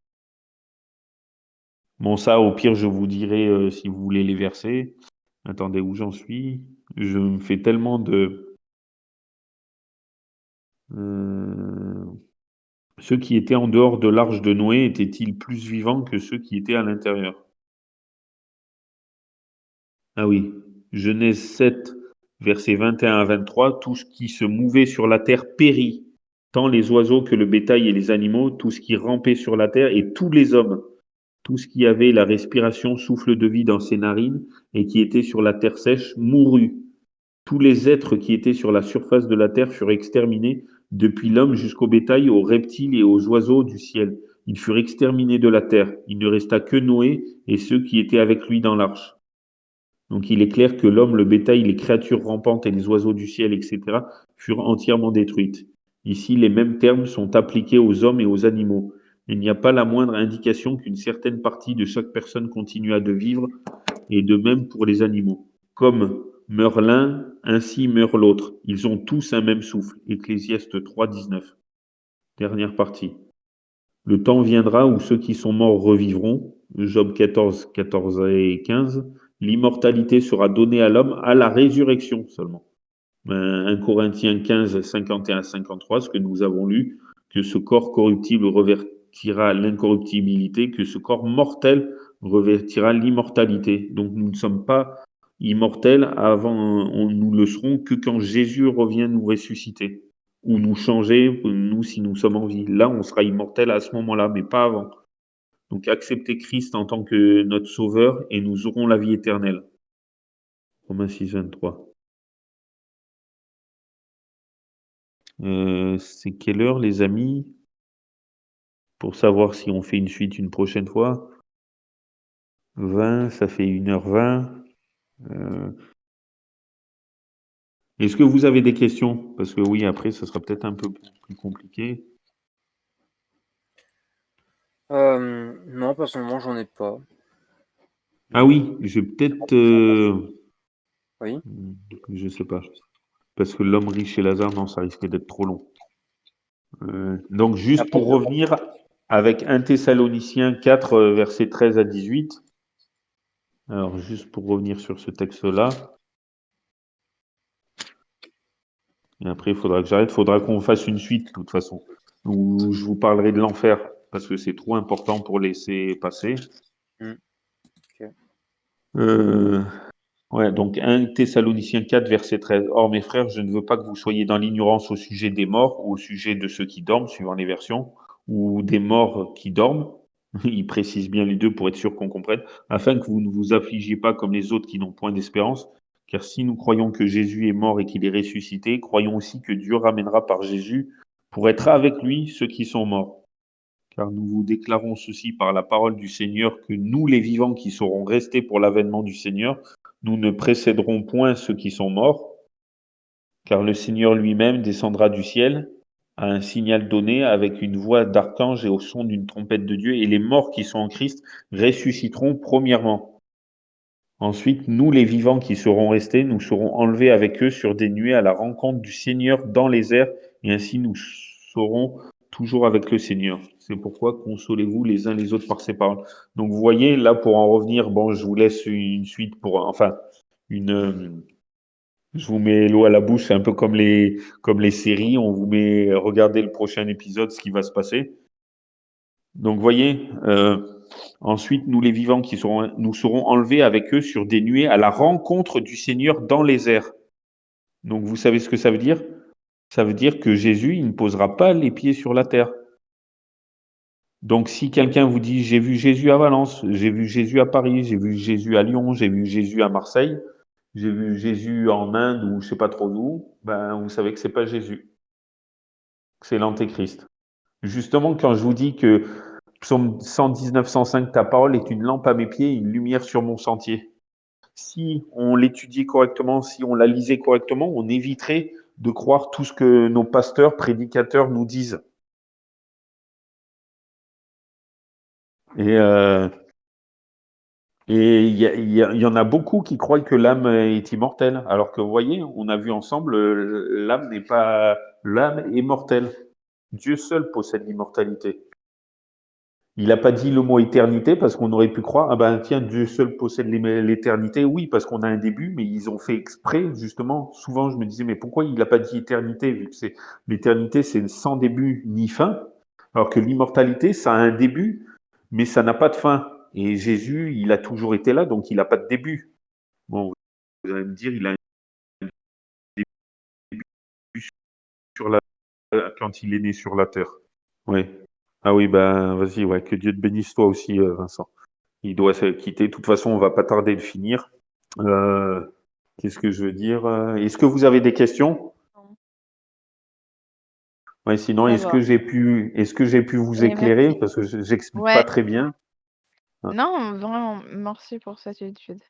Bon ça au pire je vous dirai si vous voulez les versets. Attendez où j'en suis. Je me fais tellement de euh, ceux qui étaient en dehors de l'arche de Noé étaient-ils plus vivants que ceux qui étaient à l'intérieur? Ah oui, Genèse 7, versets 21 à 23, tout ce qui se mouvait sur la terre périt, tant les oiseaux que le bétail et les animaux, tout ce qui rampait sur la terre et tous les hommes, tout ce qui avait la respiration, souffle de vie dans ses narines et qui était sur la terre sèche, mourut. Tous les êtres qui étaient sur la surface de la terre furent exterminés, depuis l'homme jusqu'au bétail, aux reptiles et aux oiseaux du ciel. Ils furent exterminés de la terre. Il ne resta que Noé et ceux qui étaient avec lui dans l'arche. Donc il est clair que l'homme, le bétail, les créatures rampantes et les oiseaux du ciel, etc., furent entièrement détruites. Ici, les mêmes termes sont appliqués aux hommes et aux animaux. Il n'y a pas la moindre indication qu'une certaine partie de chaque personne continua de vivre, et de même pour les animaux. Comme meurt l'un, ainsi meurt l'autre. Ils ont tous un même souffle. Ecclésiaste 3, 19. Dernière partie. Le temps viendra où ceux qui sont morts revivront. Job 14, 14 et 15. l'immortalité sera donnée à l'homme à la résurrection seulement. 1 Corinthiens 15, 51 53, ce que nous avons lu, que ce corps corruptible revêtira l'incorruptibilité, que ce corps mortel revêtira l'immortalité. Donc nous ne sommes pas immortels nous le serons que quand Jésus revient nous ressusciter ou nous changer, nous si nous sommes en vie. Là, on sera immortels à ce moment-là, mais pas avant. Donc acceptez Christ en tant que notre sauveur et nous aurons la vie éternelle. Romains 6, 23. C'est quelle heure, les amis? Pour savoir si on fait une suite une prochaine fois. 20, ça fait 1h20. Est-ce que vous avez des questions? Parce que oui, après, ça sera peut-être un peu plus compliqué. Non, personnellement, j'en ai pas. Ah oui, je vais peut-être... Oui. je sais pas. Parce que l'homme riche et Lazare, non, ça risque d'être trop long. Donc, juste pour revenir avec 1 Thessaloniciens 4, versets 13 à 18. Alors, juste pour revenir sur ce texte-là. Et après, il faudra que j'arrête. Il faudra qu'on fasse une suite, de toute façon, où je vous parlerai de l'enfer, parce que c'est trop important pour laisser passer. Ok. Ouais, donc 1 Thessaloniciens 4, verset 13. Or, mes frères, je ne veux pas que vous soyez dans l'ignorance au sujet des morts ou au sujet de ceux qui dorment, suivant les versions, ou des morts qui dorment. Il précise bien les deux pour être sûr qu'on comprenne, afin que vous ne vous affligiez pas comme les autres qui n'ont point d'espérance. Car si nous croyons que Jésus est mort et qu'il est ressuscité, croyons aussi que Dieu ramènera par Jésus pour être avec lui ceux qui sont morts. Car nous vous déclarons ceci par la parole du Seigneur, que nous, les vivants qui serons restés pour l'avènement du Seigneur, nous ne précéderons point ceux qui sont morts, car le Seigneur lui-même descendra du ciel à un signal donné avec une voix d'archange et au son d'une trompette de Dieu, et les morts qui sont en Christ ressusciteront premièrement. Ensuite, nous, les vivants qui serons restés, nous serons enlevés avec eux sur des nuées à la rencontre du Seigneur dans les airs, et ainsi nous serons toujours avec le Seigneur. C'est pourquoi consolez-vous les uns les autres par ces paroles. Donc, vous voyez, là, pour en revenir, bon, je vous laisse une suite je vous mets l'eau à la bouche, c'est un peu comme les séries, on vous met, regardez le prochain épisode, ce qui va se passer. Donc, voyez, ensuite, nous les vivants nous serons enlevés avec eux sur des nuées à la rencontre du Seigneur dans les airs. Donc, vous savez ce que ça veut dire? Ça veut dire que Jésus, il ne posera pas les pieds sur la terre. Donc, si quelqu'un vous dit, j'ai vu Jésus à Valence, j'ai vu Jésus à Paris, j'ai vu Jésus à Lyon, j'ai vu Jésus à Marseille, j'ai vu Jésus en Inde ou je sais pas trop où, ben, vous savez que c'est pas Jésus. C'est l'antéchrist. Justement, quand je vous dis que Psaume 119, 105, ta parole est une lampe à mes pieds, une lumière sur mon sentier. Si on l'étudiait correctement, si on la lisait correctement, on éviterait de croire tout ce que nos pasteurs, prédicateurs nous disent. Et il y en a beaucoup qui croient que l'âme est immortelle, alors que vous voyez, on a vu ensemble, l'âme est mortelle. Dieu seul possède l'immortalité. Il n'a pas dit le mot éternité parce qu'on aurait pu croire, ah ben tiens, Dieu seul possède l'éternité. Oui, parce qu'on a un début, mais ils ont fait exprès, justement. Souvent, je me disais, mais pourquoi il n'a pas dit éternité, vu que l'éternité, c'est sans début ni fin, alors que l'immortalité, ça a un début, mais ça n'a pas de fin. Et Jésus, il a toujours été là, donc il n'a pas de début. Bon, vous allez me dire, il a un début quand il est né sur la terre. Oui. Ah oui, ben vas-y, ouais, que Dieu te bénisse toi aussi, Vincent. Il doit se quitter. De toute façon, on va pas tarder de finir. Qu'est-ce que je veux dire? Est-ce que vous avez des questions? Non, Ouais, sinon, ça va. est-ce que j'ai pu vous Et éclairer? merci. Parce que j'explique pas Ouais, très bien. non, vraiment, merci pour cette étude.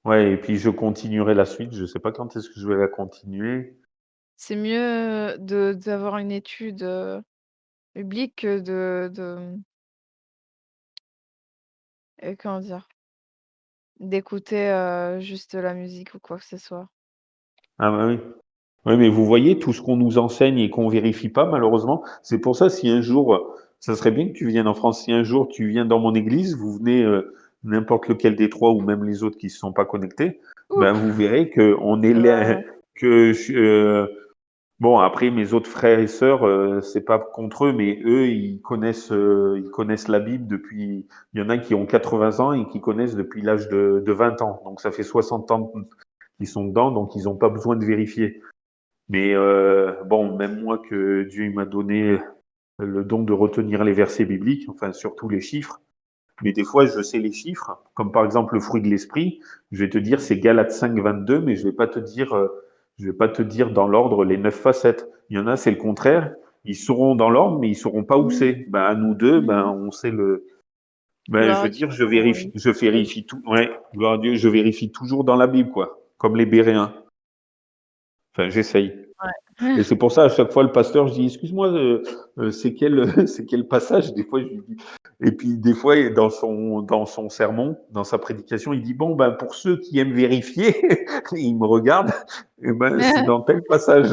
Ouais, et puis je continuerai la suite. Je sais pas quand est-ce que je vais la continuer. C'est mieux d'avoir une étude biblique que comment dire, d'écouter juste la musique ou quoi que ce soit. Ah bah oui. Oui, mais vous voyez tout ce qu'on nous enseigne et qu'on vérifie pas, malheureusement. C'est pour ça, si un jour, ça serait bien que tu viennes en France. Si un jour tu viens dans mon église, vous venez n'importe lequel des trois ou même les autres qui ne se sont pas connectés, Ouh! ben, vous verrez qu'on est Ouais, là, ouais. que bon, après, mes autres frères et sœurs, c'est pas contre eux, mais eux, ils connaissent la Bible depuis. Il y en a qui ont 80 ans et qui connaissent depuis l'âge de 20 ans. Donc, ça fait 60 ans qu'ils sont dedans, donc ils n'ont pas besoin de vérifier. Mais bon, même moi, que Dieu il m'a donné le don de retenir les versets bibliques, enfin, surtout les chiffres. Mais des fois, je sais les chiffres, comme par exemple le fruit de l'esprit. Je vais te dire c'est Galates 5, 22, mais je vais pas te dire dans l'ordre les 9 facettes. Il y en a, c'est le contraire. Ils sauront dans l'ordre, mais ils sauront pas où Mmh. c'est. Ben, à nous deux, ben, Mmh. on sait le. Ben, je Gloire à veux Dieu, dire, oui. je vérifie tout. Ouais, gloire à Dieu, je vérifie toujours dans la Bible, quoi. Comme les Béréens. Enfin, j'essaye. Ouais. Et c'est pour ça, à chaque fois, le pasteur, je dis, excuse-moi, c'est quel, c'est quel passage? Des fois, je lui dis. Et puis, des fois, dans son sermon, dans sa prédication, il dit, bon, ben, pour ceux qui aiment vérifier, il me regarde, et ben, c'est dans tel passage.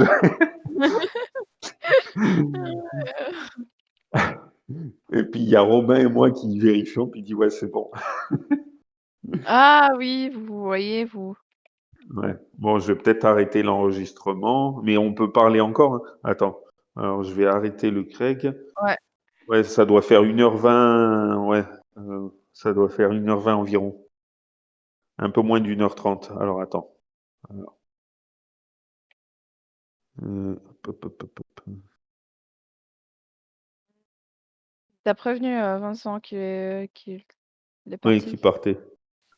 Et puis, il y a Robin et moi qui vérifions, puis il dit, ouais, c'est bon. Ah oui, vous voyez, vous. Ouais. Bon, je vais peut-être arrêter l'enregistrement, mais on peut parler encore, hein. Attends. Alors, je vais arrêter le Craig. Ouais. Ouais, ça doit faire 1h20. Ouais, ça doit faire 1h20 environ. Un peu moins d'1h30. Alors, attends. Alors, hop, hop, hop, hop. Tu prévenu, Vincent qu'il est Oui, qui parti? partait.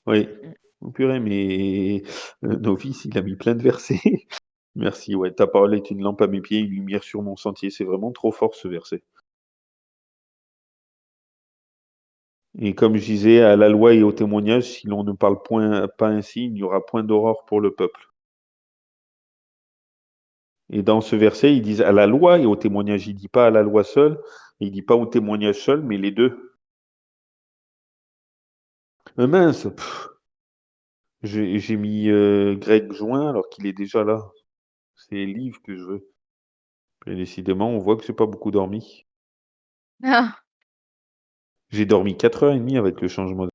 Oui. Mmh. Oh, purée, mais Novice, il a mis plein de versets. Merci, ouais. Ta parole est une lampe à mes pieds, une lumière sur mon sentier. C'est vraiment trop fort, ce verset. Et comme je disais, à la loi et au témoignage, si l'on ne parle pas ainsi, il n'y aura point d'aurore pour le peuple. Et dans ce verset, ils disent à la loi et au témoignage. Il dit pas à la loi seule, il dit pas au témoignage seul, mais les deux. Mince, j'ai mis Greg Join alors qu'il est déjà là. C'est les livres que je veux. Et décidément, on voit que j'ai pas beaucoup dormi. Ah! J'ai dormi 4h30 avec le changement